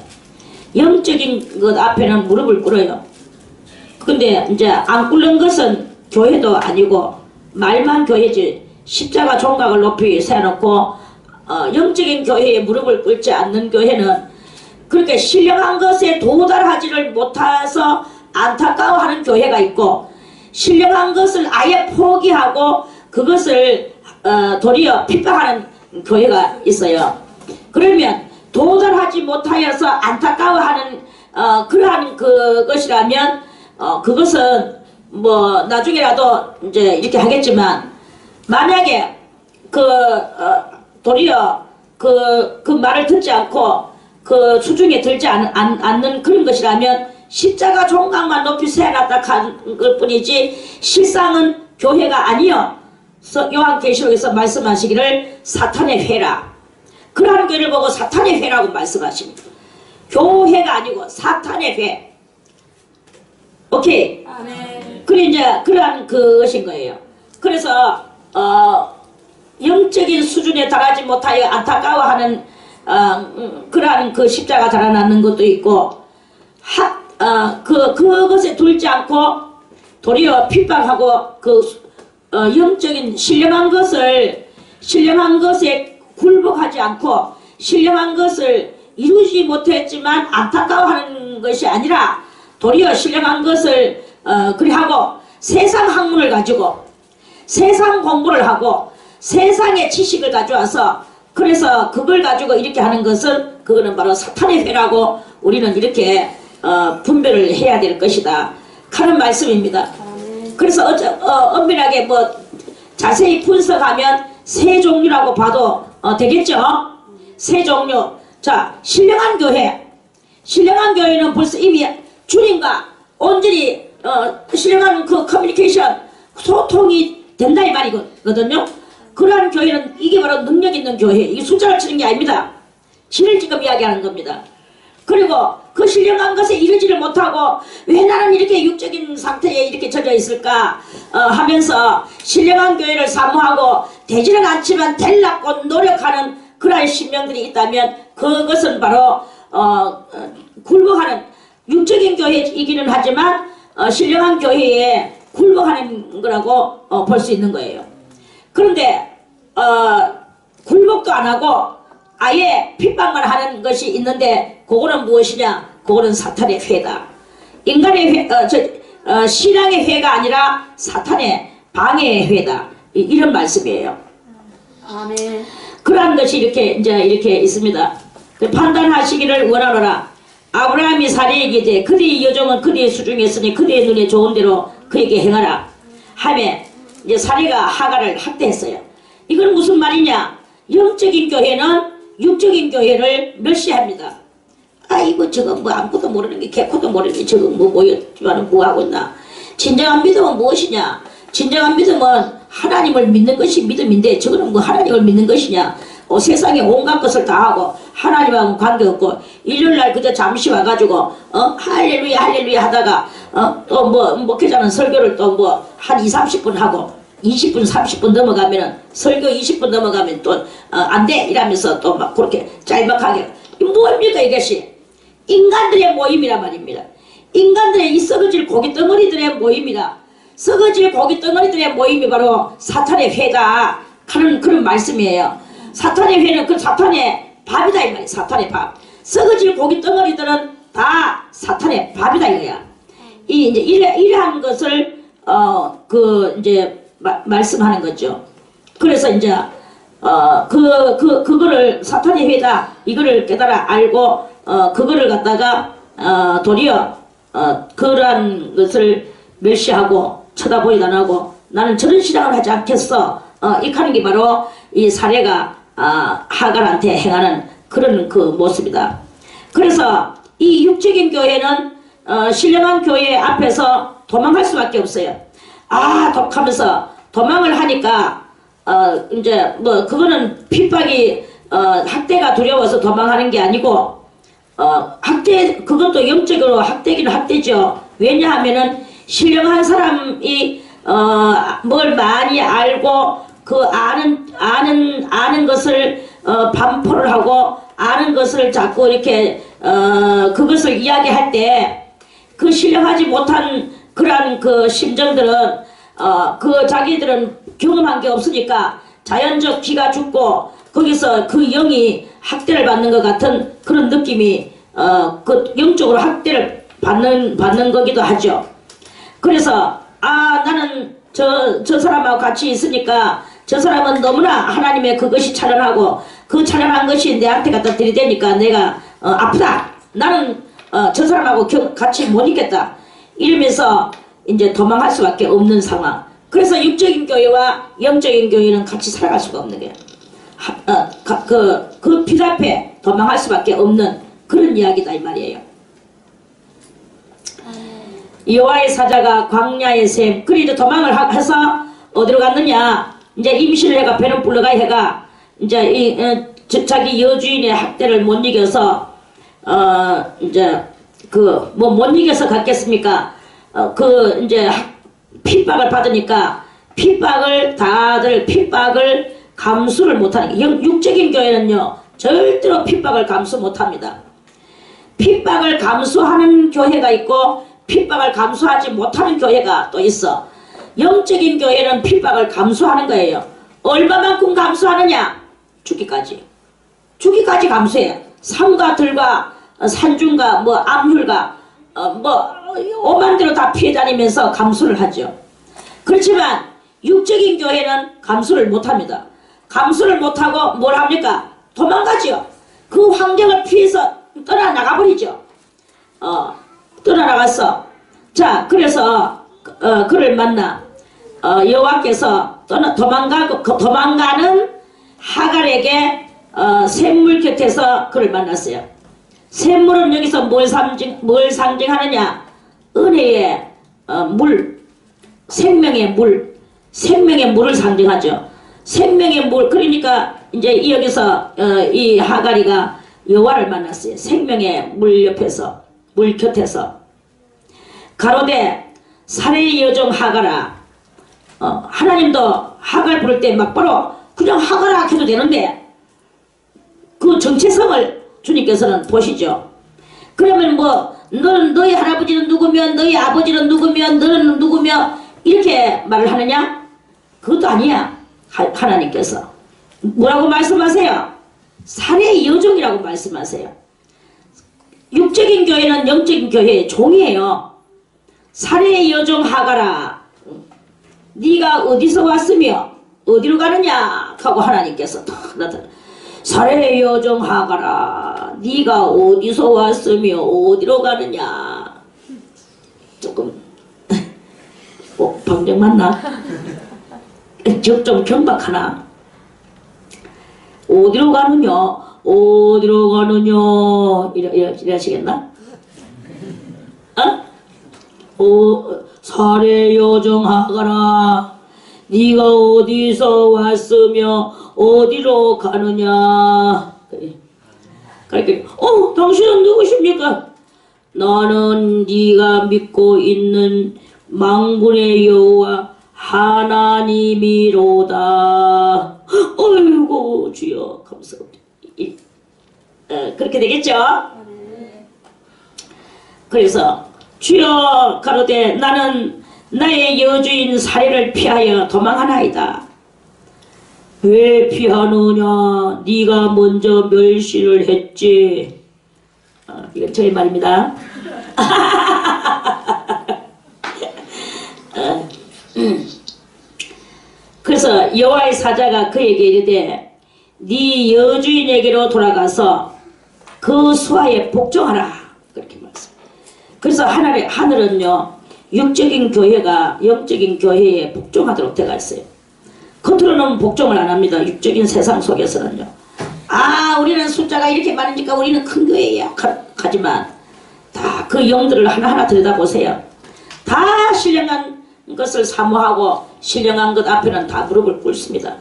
영적인 것 앞에는 무릎을 꿇어요. 근데 이제 안 꿇는 것은 교회도 아니고 말만 교회지, 십자가 종각을 높이 세워놓고 영적인 교회에 무릎을 꿇지 않는 교회는 그렇게 신령한 것에 도달하지를 못해서 안타까워하는 교회가 있고, 신령한 것을 아예 포기하고 그것을 도리어 핍박하는 교회가 있어요. 그러면 도달하지 못하여서 안타까워하는 그러한 그것이라면 그것은 뭐 나중에라도 이제 이렇게 하겠지만, 만약에 도리어 그 말을 듣지 않고 그 수중에 들지 않는 그런 것이라면 십자가 종각만 높이 세워놨다 한 것뿐이지 실상은 교회가 아니요. 요한계시록에서 말씀하시기를 사탄의 회라. 그러한 교회를 보고 사탄의 회라고 말씀하십니다. 교회가 아니고 사탄의 회. 오케이. 아멘. 그래 이제 그러한 그것인 거예요. 그래서 영적인 수준에 달하지 못하여 안타까워하는 그러한 그 십자가 달아나는 것도 있고, 그것에 둘지 않고 도리어 핍박하고 영적인 신령한 것에 굴복하지 않고 신령한 것을 이루지 못했지만 안타까워하는 것이 아니라 도리어 신령한 것을 그리 하고 세상 학문을 가지고 세상 공부를 하고 세상의 지식을 가져와서 그래서 그걸 가지고 이렇게 하는 것은 그거는 바로 사탄의 회라고 우리는 이렇게 분별을 해야 될 것이다 하는 말씀입니다. 그래서 엄밀하게 뭐 자세히 분석하면 세 종류라고 봐도 되겠죠. 세 종류. 자, 신령한 교회는 벌써 이미 주님과 온전히 신령한 그 커뮤니케이션 소통이 된다 이 말이거든요. 그러한 교회는 이게 바로 능력 있는 교회. 이게 숫자를 치는 게 아닙니다. 신을 지금 이야기하는 겁니다. 그리고 그 신령한 것에 이르지를 못하고 왜 나는 이렇게 육적인 상태에 이렇게 젖어 있을까 하면서 신령한 교회를 사모하고 되지는 않지만 되려고 노력하는 그러한 신명들이 있다면 그것은 바로 굴복하는 육적인 교회이기는 하지만 신령한 교회에 굴복하는 거라고 볼 수 있는 거예요. 그런데 굴복도 안 하고 아예 핍박만 하는 것이 있는데 그거는 무엇이냐? 그거는 사탄의 회다. 인간의 회, 신앙의 회가 아니라 사탄의 방해의 회다. 이런 말씀이에요. 아멘. 그러한 것이 이렇게 있습니다. 판단하시기를 원하노라. 아브라함이 사례에게 이제 그대의 여종은 그대의 수중에 있으니 그대의 눈에 좋은 대로 그에게 행하라 하매 이제 사례가 하갈을 학대했어요. 이건 무슨 말이냐? 영적인 교회는 육적인 교회를 멸시합니다. 아이고 저거 뭐 아무것도 모르는 게 개코도 모르는 게 저거 뭐 모였지만은 뭐 하고 있나? 진정한 믿음은 무엇이냐? 진정한 믿음은 하나님을 믿는 것이 믿음인데 저거는 뭐 하나님을 믿는 것이냐? 세상에 온갖 것을 다 하고 하나님하고 관계없고 일요일날 그저 잠시 와가지고 할렐루야 할렐루야 하다가 또 뭐 목회자는 설교를 또 뭐 한 20-30분 하고 20분 30분 넘어가면은 설교 20분 넘어가면 또 안 돼 이러면서 또 막 그렇게 짤막하게 뭡니까 이것이? 인간들의 모임이란 말입니다. 인간들의 이 썩어질 고기 덩어리들의 모임이다. 썩어질 고기 덩어리들의 모임이 바로 사탄의 회다 하는 그런 말씀이에요. 사탄의 회는 그 사탄의 밥이다 이 말이야. 사탄의 밥. 썩어질 고기 덩어리들은 다 사탄의 밥이다 이거야. 이제 이러한 것을 이제 말씀하는 거죠. 그래서 이제 그거를 사탄의 회다 이거를 깨달아 알고 그거를 갖다가 도리어 그러한 것을 멸시하고 쳐다보지도 안 하고 나는 저런 신앙을 하지 않겠어. 이렇게 하는 게 바로 이 사례가 하갈한테 행하는 그런 그 모습이다. 그래서 이 육적인 교회는 신령한 교회 앞에서 도망할 수밖에 없어요. 하면서 도망을 하니까 이제 뭐 그거는 핍박이 학대가 두려워서 도망하는 게 아니고 학대 그것도 영적으로 학대기는 학대죠. 왜냐하면은 신령한 사람이 뭘 많이 알고 그 아는 것을 반포를 하고 아는 것을 자꾸 이렇게 그것을 이야기할 때 그 신령하지 못한 그러한 그 심정들은 그 자기들은 경험한 게 없으니까 자연적 기가 죽고 거기서 그 영이 학대를 받는 것 같은 그런 느낌이 그 영적으로 학대를 받는 거기도 하죠. 그래서 나는 저 사람하고 같이 있으니까 저 사람은 너무나 하나님의 그것이 찬란하고 그 찬란한 것이 내한테 갖다 들이대니까 내가 아프다. 나는 저 사람하고 같이 못 있겠다. 이러면서 이제 도망할 수밖에 없는 상황. 그래서 육적인 교회와 영적인 교회는 같이 살아갈 수가 없는 거예요. 그 빛 앞에 도망할 수밖에 없는 그런 이야기다 이 말이에요. 여호와의 사자가 광야의 샘 그리도 도망을 해서 어디로 갔느냐 이제 임신을 해가 배는 불러가 해가 이제 자기 여주인의 학대를 못 이겨서 이제 그 뭐 못 이겨서 갔겠습니까? 이제 핍박을 받으니까 다들 핍박을 감수를 못하는 육적인 교회는요 절대로 핍박을 감수 못합니다. 핍박을 감수하는 교회가 있고 핍박을 감수하지 못하는 교회가 또 있어. 영적인 교회는 핍박을 감수하는 거예요. 얼마만큼 감수하느냐? 죽기까지 감수해요. 산과 들과 산중과 뭐 암hul과 뭐 오만 대로 다 피해 다니면서 감수를 하죠. 그렇지만 육적인 교회는 감수를 못합니다. 감수를 못하고 뭘 합니까? 도망가죠. 그 환경을 피해서 떠나나가버리죠. 떠나나갔어. 자, 그래서 그를 만나 여호와께서 도망가는 하갈에게 샘물 곁에서 그를 만났어요. 샘물은 여기서 뭘 상징하느냐? 은혜의 물, 생명의 물을 상징하죠. 생명의 물. 그러니까 이제 여기서 이 하갈이가 여호와를 만났어요. 생명의 물 옆에서, 물 곁에서. 가로되 사례의 여종 하갈아. 하나님도 하갈 부를 때 막바로 그냥 하갈아 해도 되는데 그 정체성을 주님께서는 보시죠. 그러면 뭐 너희 할아버지는 누구며 너희 아버지는 누구며 너는 누구며 이렇게 말을 하느냐? 그것도 아니야. 하나님께서 뭐라고 말씀하세요? 사례의 여종이라고 말씀하세요. 육적인 교회는 영적인 교회의 종이에요. 사례의 여종 하갈아 네가 어디서 왔으며 어디로 가느냐 하고 하나님께서 탁 나타나. 사례의 여종 하갈아 네가 어디서 왔으며 어디로 가느냐. 조금 방정 맞나? 좀 경박하나? 어디로 가느냐? 어디로 가느냐? 이러시겠나? 사례 여종 하갈아 네가 어디서 왔으며 어디로 가느냐. 그러니까 당신은 누구십니까? 나는 네가 믿고 있는 만군의 여호와 하나님이로다. 어이구 주여 감사합니다. 그렇게 되겠죠? 그래서 주여 가로되 나는 나의 여주인 사례를 피하여 도망하나이다. 왜 피하느냐? 네가 먼저 멸시를 했지. 이건 저의 말입니다. 그래서 여호와의 사자가 그에게 이르되 네 여주인에게로 돌아가서 그 수하에 복종하라. 그렇게 말씀. 그래서 하늘은요 육적인 교회가 영적인 교회에 복종하도록 되어 있어요. 겉으로는 복종을 안 합니다. 육적인 세상 속에서는요. 우리는 숫자가 이렇게 많으니까 우리는 큰 교회야. 하지만 다 그 영들을 하나하나 들여다보세요. 다 신령한 것을 사모하고 신령한 것 앞에는 다 무릎을 꿇습니다.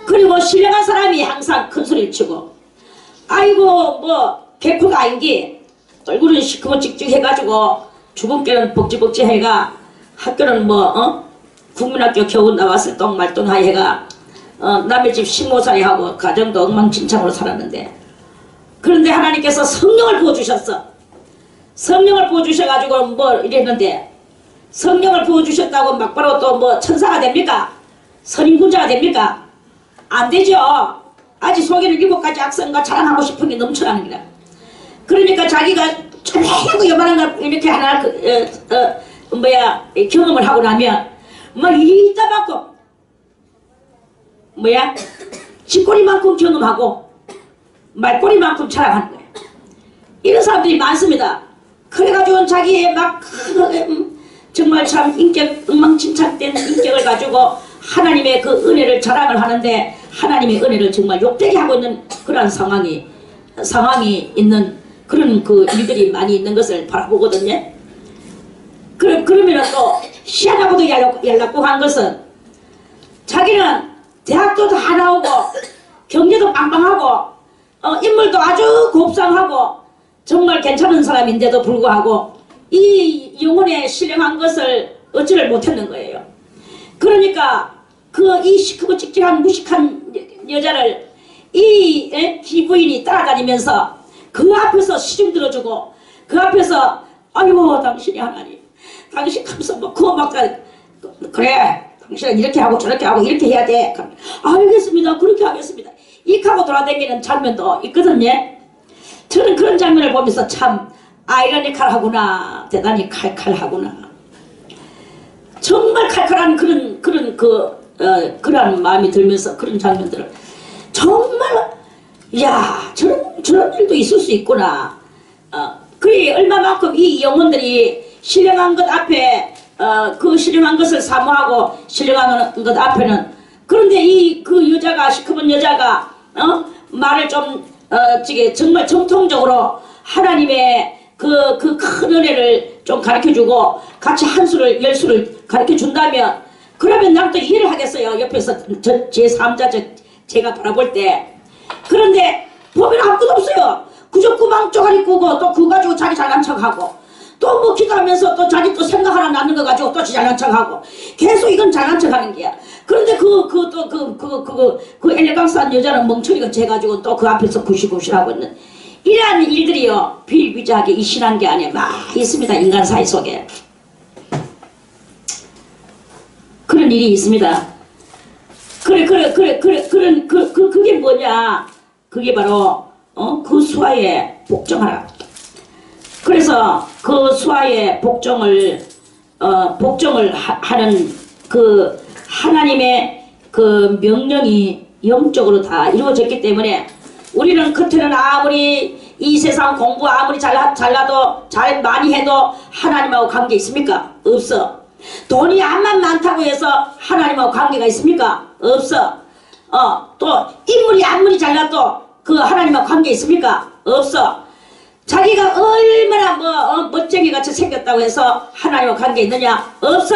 그리고 신령한 사람이 항상 큰 소리를 치고 아이고 뭐 개코가 아닌게 얼굴은 시커먼 찍찍해가지고 주근깨는 벅지벅지 해가 학교는 국민학교 겨우 나왔을 똥말똥하이 해가 남의 집 식모살이 하고 가정도 엉망진창으로 살았는데 그런데 하나님께서 성령을 부어주셨어. 성령을 부어주셔가지고 뭐 이랬는데 성령을 부어주셨다고 막바로 또 뭐 천사가 됩니까? 선인군자가 됩니까? 안 되죠. 아직 속에는 7가지 악성과 자랑하고 싶은 게 넘쳐나는 거라. 그러니까 자기가 저래고 요만한 걸 이렇게 하나 경험을 하고 나면 막 이따만큼 쥐꼬리만큼 경험하고 말꼬리만큼 자랑하는 거예요. 이런 사람들이 많습니다. 그래가지고 자기의 막 정말 참 인격 엉망진창된 인격을 가지고 하나님의 그 은혜를 자랑을 하는데 하나님의 은혜를 정말 욕되게 하고 있는 그런 상황이 있는 그런 그 일들이 많이 있는 것을 바라보거든요. 그러면은 또 희한하고도 연락한 것은 자기는 대학도 다 나오고 경제도 빵빵하고 인물도 아주 곱상하고 정말 괜찮은 사람인데도 불구하고 이 영혼에 신령한 것을 얻지를 못했는 거예요. 그러니까 이 시크고 찍찍한 무식한 여자를 이 기부인이 따라다니면서 그 앞에서 시중 들어주고 그 앞에서 아이고 당신이 하나님 당신 감사 그거 막 그래 당신은 이렇게 하고 저렇게 하고 이렇게 해야 돼. 알겠습니다. 그렇게 하겠습니다. 이하고 돌아다니는 장면도 있거든요. 저는 그런 장면을 보면서 참 아이러니컬하구나. 대단히 칼칼하구나. 정말 칼칼한 그런 마음이 들면서 그런 장면들을 정말 저런 일도 있을 수 있구나. 그래 얼마만큼 이 영혼들이 신령한 것 앞에 그 신령한 것을 사모하고 신령한 것 앞에는 그런데 그 여자가 시커먼 여자가 말을 좀 정말 정통적으로 하나님의 그 큰 은혜를 좀 가르쳐주고 같이 한수를 열수를 가르쳐준다면 그러면 난 또 이해를 하겠어요. 옆에서 제3자 제가 바라볼 때. 그런데 보면 아무것도 없어요. 그저 구망 쪼가리 꾸고 또 그거 가지고 자기 잘난 척하고 또 뭐 기도하면서 또 자기 또 생각 하나 나는 거 가지고 또 잘난 척하고 계속 이건 잘난 척하는 게야. 그런데 그 엘레강스한 여자는 멍청이가 쟤가지고 또 그 앞에서 구시구시하고 있는 이러한 일들이요 비일비재하게 이 신앙계 안에 막 있습니다. 인간 사회 속에 그런 일이 있습니다. 그게 뭐냐? 그게 바로 그 수하에 복종하라. 그래서 그 수하에 복종을 하는 그 하나님의 그 명령이 영적으로 다 이루어졌기 때문에 우리는 겉에는 아무리 이 세상 공부 아무리 잘나도 잘 많이 해도 하나님하고 관계 있습니까? 없어. 돈이 암만 많다고 해서 하나님하고 관계가 있습니까? 없어. 또 인물이 아무리 잘나도 그 하나님하고 관계 있습니까? 없어. 자기가 얼마나 멋쟁이같이 생겼다고 해서 하나님하고 관계 있느냐? 없어.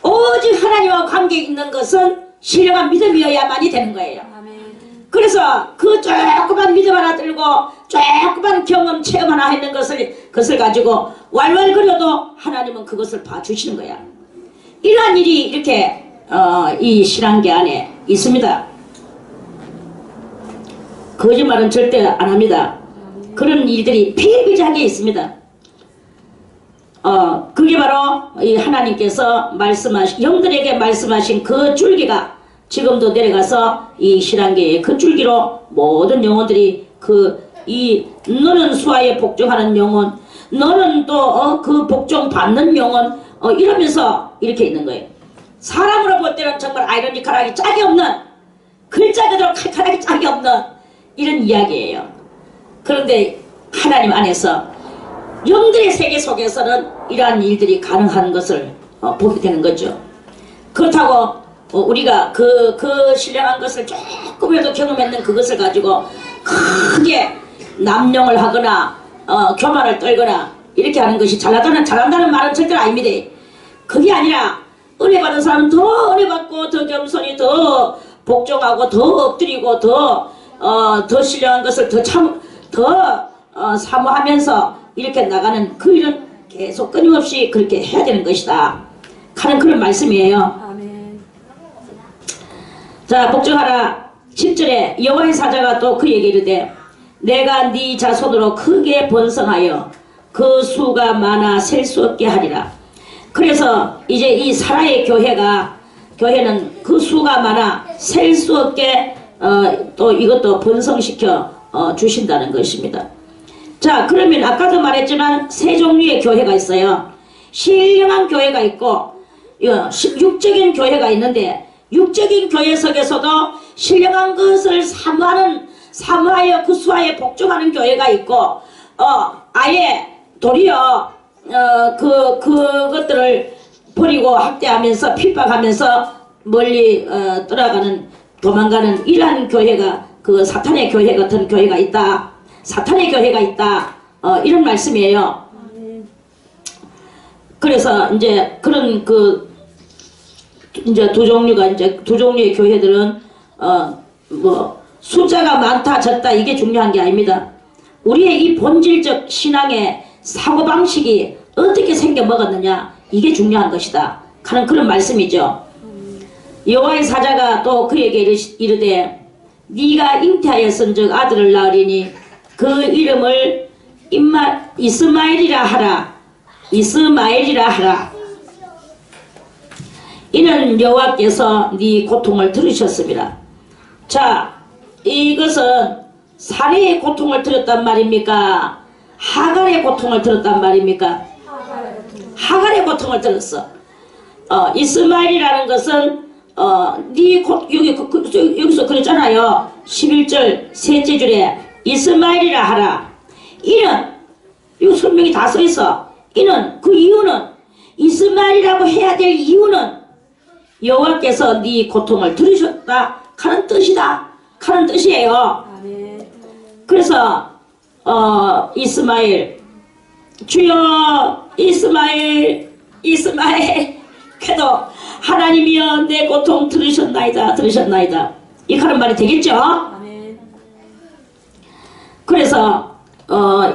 오직 하나님하고 관계 있는 것은 신령한 믿음이어야만이 되는 거예요. 그래서 그 조그만 믿음 하나 들고 조그만 경험 체험 하나 했는 것을 가지고 왈왈거려도 하나님은 그것을 봐주시는 거야. 이러한 일이 이렇게 이 신앙계 안에 있습니다. 거짓말은 절대 안 합니다. 그런 일들이 비일비재하게 있습니다. 그게 바로 이 하나님께서 영들에게 말씀하신 그 줄기가 지금도 내려가서 이 신앙계의 그 줄기로 모든 영혼들이 너는 수하에 복종하는 영혼, 너는 또 그 복종 받는 영혼, 이러면서 이렇게 있는 거예요. 사람으로 볼 때는 정말 아이러니컬하게 짝이 없는, 글자 그대로 칼칼하게 짝이 없는 이런 이야기예요. 그런데 하나님 안에서 영들의 세계 속에서는 이러한 일들이 가능한 것을 보게 되는 거죠. 그렇다고 우리가 그 신령한 것을 조금이라도 경험했는 그것을 가지고 크게 남용을 하거나 교만을 떨거나 이렇게 하는 것이 잘한다는 말은 절대 아닙니다. 그게 아니라 은혜 받은 사람은 더 은혜 받고 더 겸손히 더 복종하고 더 엎드리고 더 신령한 것을 더 사모하면서 이렇게 나가는 그 일은 계속 끊임없이 그렇게 해야 되는 것이다 하는 그런 말씀이에요. 아멘. 자, 복종하라. 10절에 여호와의 사자가 또 그에게 이르되 내가 네 자손으로 크게 번성하여 그 수가 많아 셀 수 없게 하리라. 그래서 이제 이 사라의 교회는 그 수가 많아 셀 수 없게 또 이것도 번성시켜 주신다는 것입니다. 자, 그러면 아까도 말했지만 세 종류의 교회가 있어요. 신령한 교회가 있고 육적인 교회가 있는데, 육적인 교회 속에서도 신령한 것을 사모하여 그 수하에 복종하는 교회가 있고, 아예 도리어 그것들을 버리고 학대하면서 핍박하면서 멀리 도망가는 이러한 교회가 그 사탄의 교회 같은 교회가 있다. 사탄의 교회가 있다. 이런 말씀이에요. 그래서 이제 그런 이제 두 종류의 교회들은 뭐 숫자가 많다 적다 이게 중요한 게 아닙니다. 우리의 이 본질적 신앙의 사고방식이 어떻게 생겨 먹었느냐 이게 중요한 것이다 하는 그런 말씀이죠. 여호와의 사자가 또 그에게 이르되 네가 잉태하였은즉 아들을 낳으리니 그 이름을 이스마엘이라 하라. 이스마엘이라 하라. 이는 여호와께서 네 고통을 들으셨습니다. 자, 이것은 사례의 고통을 들었단 말입니까? 하갈의 고통을 들었단 말입니까? 하갈의 고통을 들었어. 이스마엘이라는 것은 여기서 그랬잖아요. 11절 셋째 줄에 이스마엘이라 하라. 이는 이 설명이 다 써있어. 이는 그 이유는 이스마엘이라고 해야 될 이유는 여호와께서 네 고통을 들으셨다 하는 뜻이다 하는 뜻이에요. 아멘. 그래서 이스마엘 주여 이스마엘 그래도 하나님이여 내 고통 들으셨나이다 이 하는 말이 되겠죠. 아멘. 그래서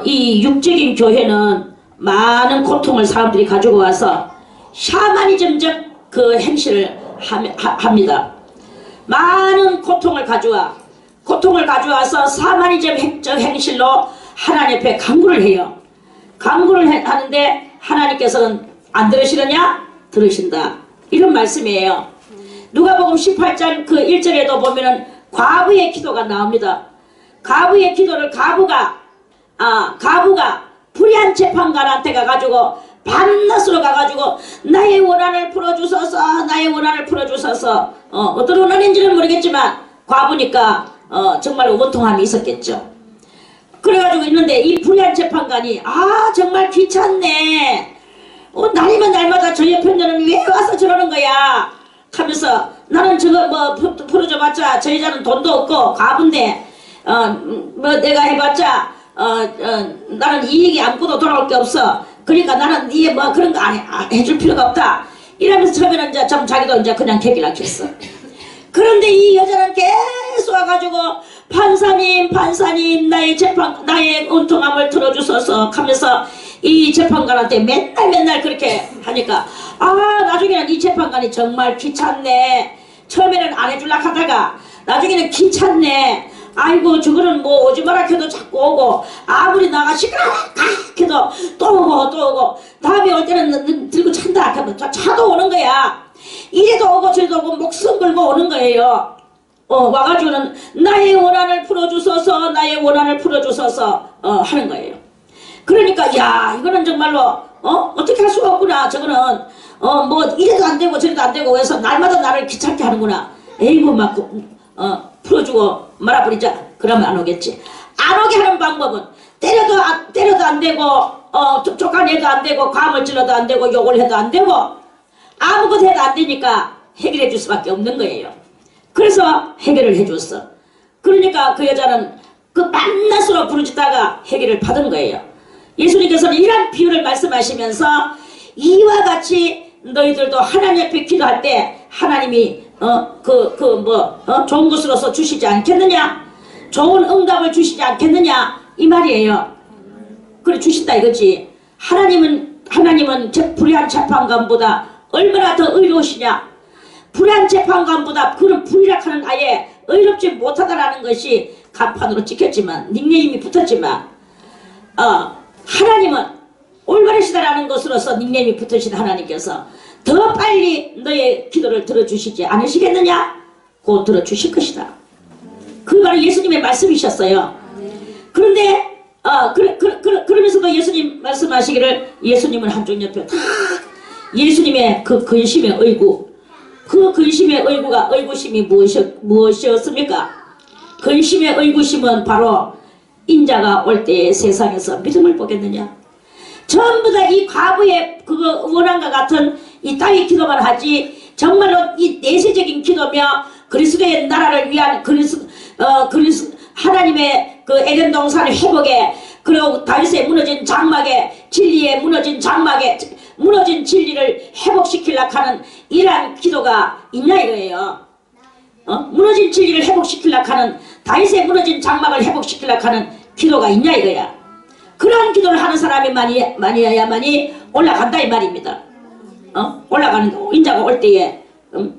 이 육적인 교회는 많은 고통을 사람들이 가지고 와서 샤머니즘적 그 행실을 합니다. 많은 고통을 가져와서 샤머니즘적 행실로 하나님 앞에 간구를 해요. 하는데 하나님께서는 안 들으시느냐? 들으신다. 이런 말씀이에요. 누가복음 18장 그 1절에도 보면은 과부의 기도가 나옵니다. 과부의 기도를 가부가 불의한 재판관한테 가가지고 밤낮으로 가가지고 나의 원한을 풀어주소서. 어떤 원한인지는 모르겠지만 과부니까 정말 원통함이 있었겠죠. 그래가지고 있는데 이 불의한 재판관이 정말 귀찮네. 날이면 날마다 저 옆에 너는 왜 와서 저러는 거야 하면서 나는 저거 뭐 풀어줘봤자 저 여자는 돈도 없고 과부인데 뭐 내가 해봤자 나는 이익이 아무것도 돌아올 게 없어. 그러니까 나는 네 뭐 그런 거 안 해줄 필요가 없다 이러면서 처음에는 이제 좀 자기도 이제 그냥 개기락 했어. 그런데 이 여자는 계속 와가지고 판사님 나의 온통함을 들어주소서 하면서 이 재판관한테 맨날 그렇게 하니까 나중에는 이 재판관이 정말 귀찮네. 처음에는 안 해줄라 하다가 나중에는 귀찮네. 아이고 저거는 뭐 오지 마라 해도 자꾸 오고 아무리 나가 시끄러워 해도 또 오고 다음에 올 때는 들고 찬다 하면 차도 오는 거야. 이래도 오고 저래도 오고 목숨 걸고 오는 거예요. 와가지고는 나의 원한을 풀어주소서 하는 거예요. 그러니까 야 이거는 정말로 어떻게 할 수가 없구나. 저거는 뭐 이래도 안 되고 저래도 안 되고 해서 날마다 나를 귀찮게 하는구나. 에이구 막 풀어주고 말아버리자 그러면 안 오겠지. 안 오게 하는 방법은 때려도 안 되고 쫓아내도 안 되고 감을 찔러도 안 되고 욕을 해도 안 되고 아무것도 해도 안 되니까 해결해 줄 수밖에 없는 거예요. 그래서 해결을 해줬어. 그러니까 그 여자는 그 만나수로 부르짖다가 해결을 받은 거예요. 예수님께서는 이런 비유를 말씀하시면서 이와 같이 너희들도 하나님 앞에 기도할 때 하나님이 좋은 것으로서 주시지 않겠느냐? 좋은 응답을 주시지 않겠느냐? 이 말이에요. 그래 주신다 이거지. 하나님은 불의한 재판관보다 얼마나 더 의로우시냐? 불의한 재판관보다 그런 불의락하는 아예 의롭지 못하다라는 것이 간판으로 찍혔지만 닉네임이 붙었지만 하나님은 올바르시다라는 것으로서 닉네임이 붙으신 하나님께서 더 빨리 너의 기도를 들어주시지 않으시겠느냐? 곧 들어주실 것이다. 그 바로 예수님의 말씀이셨어요. 그런데 그러면서도 예수님 말씀하시기를 예수님은 한쪽 옆에 다 예수님의 그 근심의 의구, 그 근심의 의구심이 무엇이었습니까? 근심의 의구심은 바로 인자가 올 때에 세상에서 믿음을 보겠느냐? 전부 다 이 과부의 그거 원한과 같은 이 땅의 기도만 하지 정말로 이 내세적인 기도며 그리스도의 나라를 위한 하나님의 그 에덴 동산 회복에 그리고 다윗의 무너진 장막에 진리의 무너진 장막에 무너진 진리를 회복시키려고 하는 이러한 기도가 있냐 이거예요. 무너진 진리를 회복시키려고 하는 다윗의 무너진 장막을 회복시키려고 하는 기도가 있냐 이거야. 그러한 기도를 하는 사람이 많이 올라간다 이 말입니다. 올라가는 인자가 올 때에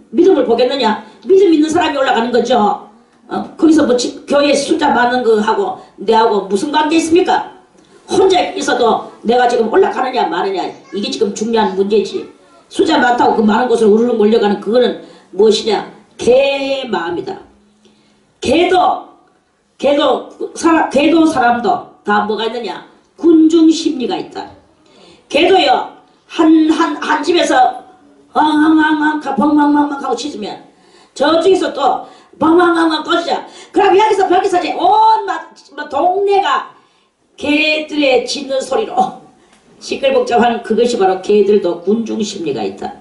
믿음을 보겠느냐? 믿음 있는 사람이 올라가는 거죠. 거기서 뭐 교회 숫자 많은 거 하고 내하고 무슨 관계 있습니까? 혼자 있어도 내가 지금 올라가느냐 마느냐 이게 지금 중요한 문제지. 숫자 많다고 그 많은 곳으로 우르르 몰려가는 그거는 무엇이냐? 개의 마음이다. 개도 사람도 다 뭐가 있느냐? 군중 심리가 있다. 개도요 한 집에서 벙벙벙벙 하고 짖으면 저쪽에서 또 벙벙벙벙 꺼지자. 그럼 여기서 이제 온 동네가 개들의 짖는 소리로 시끌벅적한 그것이 바로 개들도 군중 심리가 있다.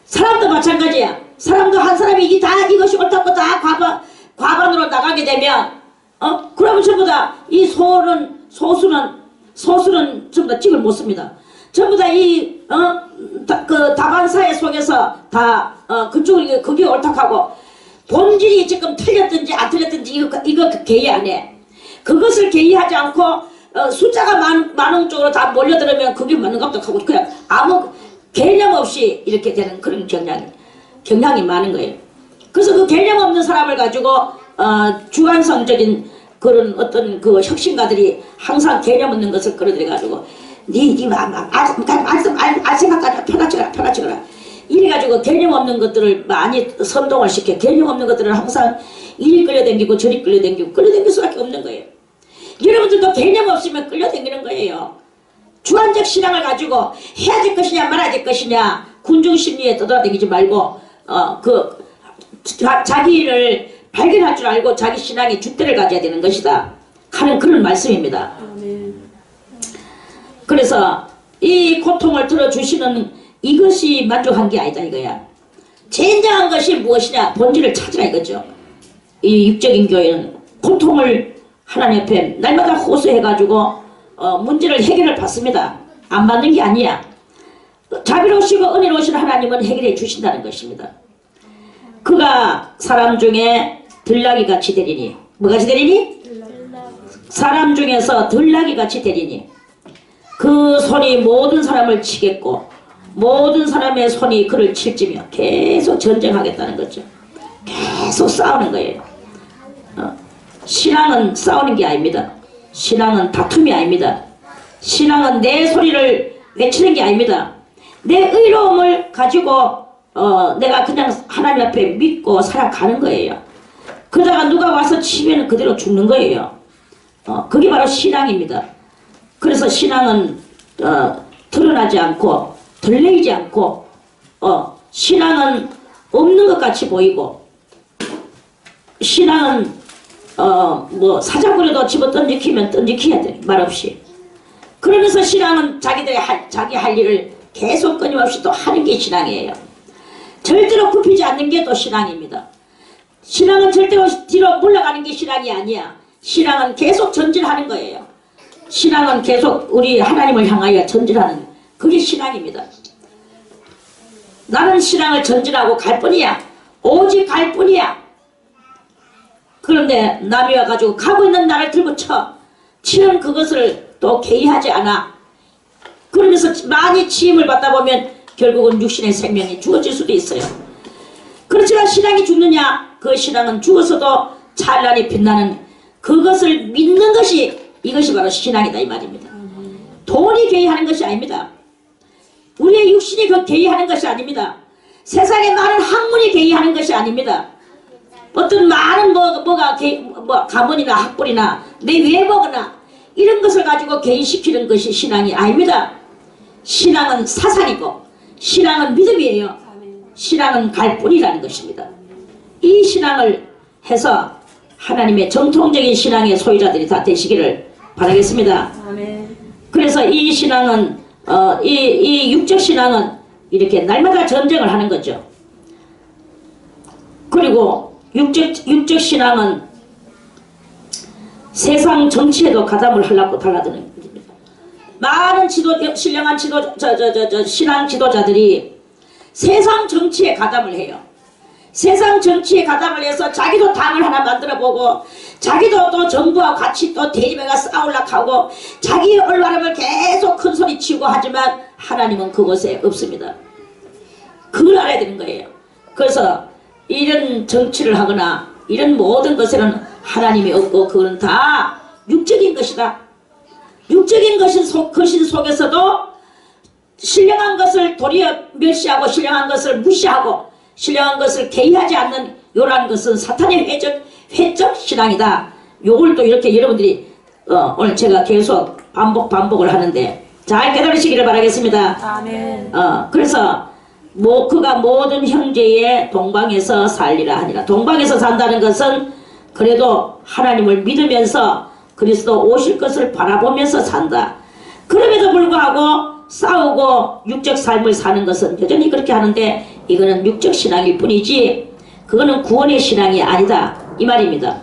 사람도 마찬가지야. 사람도 한 사람이 이것이 옳다고 다 과반으로 나가게 되면 그러면 전부 다 이 소수는 전부 다 찍을 못 씁니다. 전부 다 그 다반사회 속에서 다 그쪽을 그게 옳다고 본질이 지금 틀렸든지 안 틀렸든지 이거 개의 안 해. 그것을 개의하지 않고 숫자가 많은 쪽으로 다 몰려들으면 그게 맞는 것도 하고 그냥 아무 개념 없이 이렇게 되는 그런 경향이 많은 거예요. 그래서 그 개념 없는 사람을 가지고 주관성적인 그런 어떤 그 혁신가들이 항상 개념 없는 것을 끌어들여가지고 생각하지 편하지거라 이래가지고 개념 없는 것들을 많이 선동을 시켜. 개념 없는 것들을 항상 이리 끌려당기고 저리 끌려당길 수밖에 없는 거예요. 여러분들도 개념 없으면 끌려당기는 거예요. 주관적 신앙을 가지고 해야 될 것이냐 말아야 될 것이냐 군중 심리에 떠돌아다니지 말고 자기를 발견할 줄 알고 자기 신앙의 줏대를 가져야 되는 것이다 하는 그런 말씀입니다. 그래서 이 고통을 들어주시는 이것이 만족한 게 아니다 이거야. 진정한 것이 무엇이냐 본질을 찾으라 이거죠. 이 육적인 교회는 고통을 하나님 앞에 날마다 호소해가지고 문제를 해결을 받습니다. 안 받는 게 아니야. 자비로우시고 은혜로우신 하나님은 해결해 주신다는 것입니다. 그가 사람 중에 들나귀같이 되리니 뭐같이 되리니? 사람 중에서 들나귀같이 되리니 그 손이 모든 사람을 치겠고 모든 사람의 손이 그를 칠지며 계속 전쟁하겠다는 거죠. 계속 싸우는 거예요. 신앙은 싸우는 게 아닙니다. 신앙은 다툼이 아닙니다. 신앙은 내 소리를 외치는 게 아닙니다. 내 의로움을 가지고 내가 그냥 하나님 앞에 믿고 살아가는 거예요. 그러다가 누가 와서 치면 그대로 죽는 거예요. 그게 바로 신앙입니다. 그래서 신앙은 드러나지 않고 들리지 않고 신앙은 없는 것 같이 보이고 신앙은 뭐 사자굴에도 집어 던지키면 던지켜야 돼, 말없이. 그러면서 신앙은 자기 할 일을 계속 끊임없이 또 하는 게 신앙이에요. 절대로 굽히지 않는 게 또 신앙입니다. 신앙은 절대로 뒤로 물러가는 게 신앙이 아니야. 신앙은 계속 전진하는 거예요. 신앙은 계속 우리 하나님을 향하여 전진하는, 그게 신앙입니다. 나는 신앙을 전진하고 갈 뿐이야. 오직 갈 뿐이야. 그런데 남이 와가지고 가고 있는 나를 들고 치는 그것을 또 개의하지 않아. 그러면서 많이 치임을 받다 보면 결국은 육신의 생명이 죽어질 수도 있어요. 그렇지만 신앙이 죽느냐? 그 신앙은 죽어서도 찬란히 빛나는 그것을 믿는 것이, 이것이 바로 신앙이다 이 말입니다. 돈이 개의하는 것이 아닙니다. 우리의 육신이 그 개의하는 것이 아닙니다. 세상에 많은 학문이 개의하는 것이 아닙니다. 어떤 많은 가문이나 학벌이나 내 외모거나 이런 것을 가지고 개의시키는 것이 신앙이 아닙니다. 신앙은 사상이고 신앙은 믿음이에요. 신앙은 갈 뿐이라는 것입니다. 이 신앙을 해서 하나님의 정통적인 신앙의 소유자들이 다 되시기를 바라겠습니다. 아멘. 그래서 이 신앙은 이 육적 신앙은 이렇게 날마다 전쟁을 하는 거죠. 그리고 육적 신앙은 세상 정치에도 가담을 하려고 달라드는 겁니다. 많은 신령한 신앙 지도자들이 세상 정치에 가담을 해요. 세상 정치에 가담을 해서 자기도 당을 하나 만들어보고 자기도 또 정부와 같이 또 대립해가 싸우려고 하고 자기의 올바름을 계속 큰소리치고 하지만 하나님은 그곳에 없습니다. 그걸 알아야 되는 거예요. 그래서 이런 정치를 하거나 이런 모든 것에는 하나님이 없고 그거는 다 육적인 것이다. 육적인 것인 속에서도 신령한 것을 도리어 멸시하고 신령한 것을 무시하고 신령한 것을 개의하지 않는 요란 것은 사탄의 회적 신앙이다. 요걸 또 이렇게 여러분들이 오늘 제가 계속 반복을 하는데 잘 깨달으시기를 바라겠습니다. 아멘. 그래서 그가 모든 형제의 동방에서 살리라 하니라. 동방에서 산다는 것은 그래도 하나님을 믿으면서 그리스도 오실 것을 바라보면서 산다. 그럼에도 불구하고 싸우고 육적 삶을 사는 것은 여전히 그렇게 하는데 이거는 육적 신앙일 뿐이지 그거는 구원의 신앙이 아니다 이 말입니다.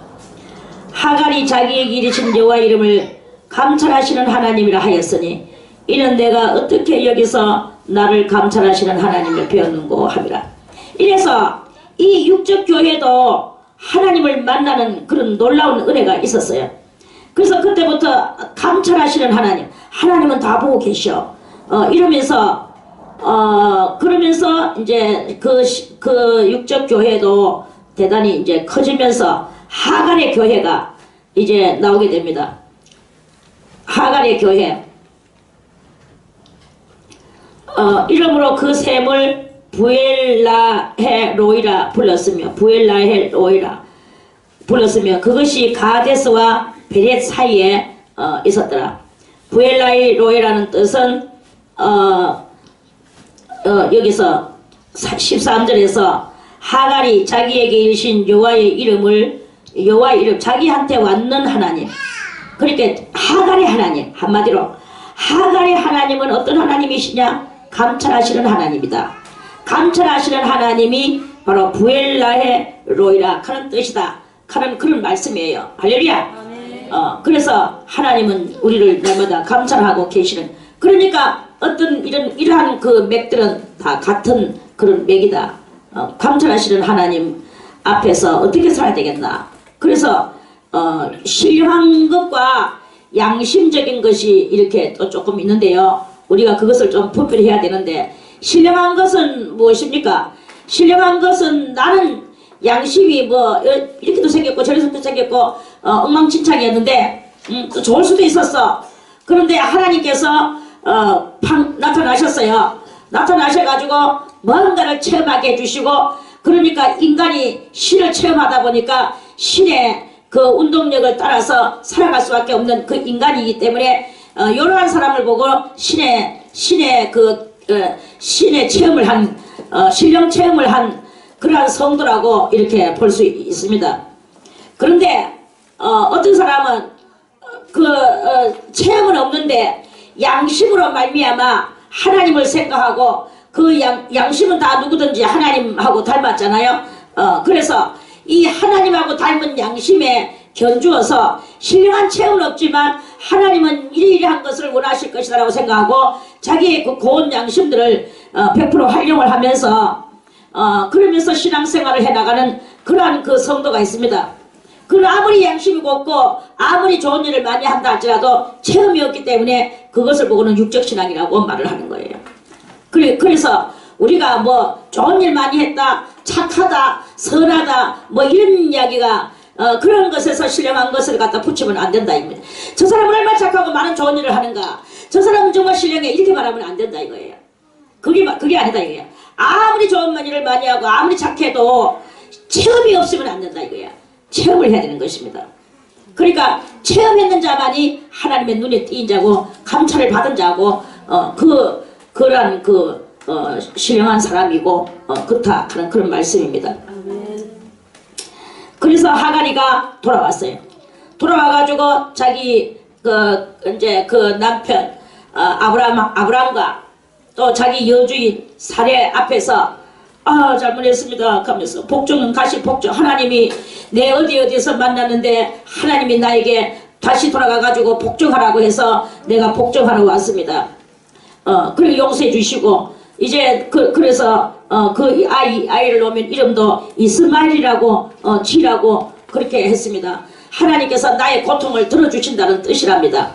하갈이 자기에게 이르신 여호와의 이름을 감찰하시는 하나님이라 하였으니 이는 내가 어떻게 여기서 나를 감찰하시는 하나님을 배웠는고 함이라. 이래서 이 육적 교회도 하나님을 만나는 그런 놀라운 은혜가 있었어요. 그래서 그때부터 감찰하시는 하나님은 다 보고 계셔. 이러면서 그러면서 이제 그 육적 교회도 대단히 이제 커지면서 하갈의 교회가 이제 나오게 됩니다. 하갈의 교회. 이름으로 그 셈을 부엘라헤 로이라 불렀으며 그것이 가데스와 베렛 사이에 있었더라. 부엘라이 로이라는 뜻은 여기서 13절에서 하갈이 자기에게 이르신 여호와의 이름 자기한테 왔는 하나님. 그러니까 하갈의 하나님, 한마디로 하갈의 하나님은 어떤 하나님이시냐? 감찰하시는 하나님이다. 감찰하시는 하나님이 바로 부엘라헤 로이라 하는 뜻이다 하는 그런 말씀이에요. 할렐루야. 그래서 하나님은 우리를 날마다 감찰하고 계시는, 그러니까 어떤 이러한 그 맥들은 다 같은 그런 맥이다. 감찰하시는 하나님 앞에서 어떻게 살아야 되겠나. 그래서 신령한 것과 양심적인 것이 이렇게 또 조금 있는데요. 우리가 그것을 좀 분별해야 되는데, 신령한 것은 무엇입니까? 신령한 것은 나는 양심이 이렇게도 생겼고 저렇게도 생겼고 엉망진창이었는데 또 좋을 수도 있었어. 그런데 하나님께서 나타나셨어요. 나타나셔가지고 뭔가를 체험하게 해주시고, 그러니까 인간이 신을 체험하다 보니까 신의 그 운동력을 따라서 살아갈 수밖에 없는 그 인간이기 때문에 이러한 사람을 보고 신의 체험을 한 신령 체험을 한 그러한 성도라고 이렇게 볼 수 있습니다. 그런데 어떤 사람은 체험은 없는데 양심으로 말미암아 하나님을 생각하고 그 양심은 다 누구든지 하나님하고 닮았잖아요. 그래서 이 하나님하고 닮은 양심에 견주어서 신령한 체험은 없지만 하나님은 이러이러한 것을 원하실 것이라고 생각하고 자기의 그 고운 양심들을 100% 활용을 하면서 그러면서 신앙생활을 해나가는 그러한 그 성도가 있습니다. 그는 아무리 양심이 곱고 아무리 좋은 일을 많이 한다 할지라도 체험이 없기 때문에 그것을 보고는 육적신앙이라고 말을 하는 거예요. 그래서 우리가 뭐 좋은 일 많이 했다, 착하다, 선하다 뭐 이런 이야기가 그런 것에서 신령한 것을 갖다 붙이면 안 된다 이겁니다. 저 사람은 얼마나 착하고 많은 좋은 일을 하는가, 저 사람은 정말 신령해, 이렇게 말하면 안 된다 이거예요. 그게 아니다 이거예요. 아무리 좋은 일을 많이 하고 아무리 착해도 체험이 없으면 안 된다 이거예요. 체험을 해야 되는 것입니다. 그러니까 체험했는 자만이 하나님의 눈에 띄인 자고 감찰을 받은 자고 그러한 신령한 사람이고 그렇다 하는 그런 말씀입니다. 그래서 하가리가 돌아왔어요. 돌아와가지고 자기 이제 남편 아브람과 또 자기 여주인 사례 앞에서 잘못했습니다 하면서 복종은 가시 복종, 하나님이 내 어디에서 만났는데 하나님이 나에게 다시 돌아가가지고 복종하라고 해서 내가 복종하러 왔습니다. 그리고 용서해 주시고 이제 그래서 그 아이를 놓으면 이름도 이스마엘이라고 지라고 그렇게 했습니다. 하나님께서 나의 고통을 들어주신다는 뜻이랍니다.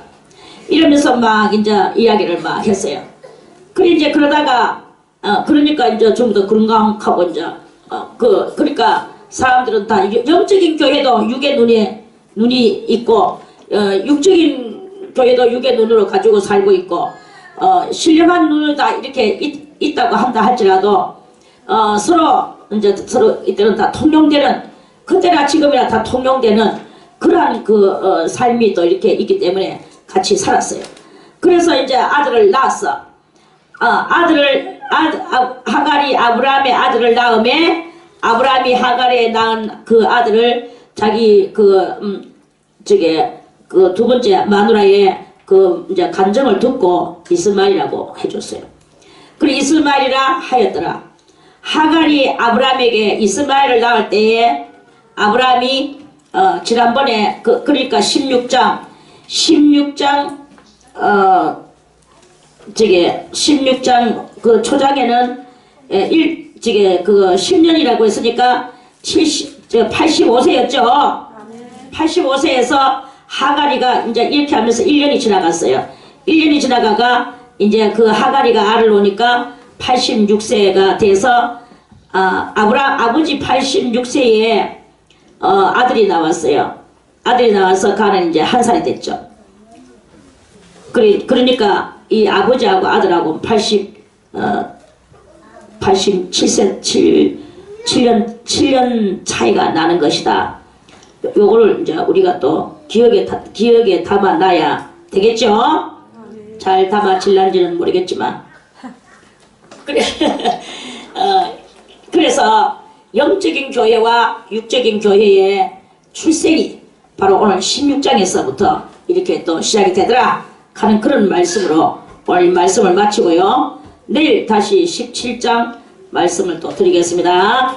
이러면서 막 이제 이야기를 막 했어요. 이제 그러다가 그러니까 이제 좀 더 건강하고 이제 그러니까 사람들은 다 영적인 교회도 육의 눈이 있고 육적인 교회도 육의 눈으로 가지고 살고 있고 신령한 눈을 다 이렇게 있다고 한다 할지라도 서로 이때는 다 통용되는, 그때나 지금이나 다 통용되는 그러한 삶이 또 이렇게 있기 때문에 같이 살았어요. 그래서 이제 아들을 낳았어. 하갈이 아브라함의 아들을 낳음에 아브라함이 하갈에 낳은 그 아들을 자기 두 번째 마누라의 이제 간정을 듣고 이스마엘이라고 해줬어요. 그리고 이스마엘이라 하였더라. 하갈이 아브라함에게 이스마엘을 낳을 때에 아브라함이 지난번에 그러니까 16장 16장 그 초장에는 10년이라고 했으니까 85세였죠. 85세에서 하갈이가 이제 이렇게 하면서 1년이 지나갔어요. 1년이 지나가가 이제 그 하갈이가 알을 놓으니까 86세가 돼서 아버지 86세에 아들이 나왔어요. 아들이 나와서 가는 이제 1살이 됐죠. 그러니까 이 아버지하고 아들하고 7년 차이가 나는 것이다. 요거를 이제 우리가 또 기억에 담아놔야 되겠죠? 잘 담아질란지는 모르겠지만. 그래서 영적인 교회와 육적인 교회의 출생이 바로 오늘 16장에서부터 이렇게 또 시작이 되더라 하는 그런 말씀으로 오늘 말씀을 마치고요. 내일 다시 17장 말씀을 또 드리겠습니다.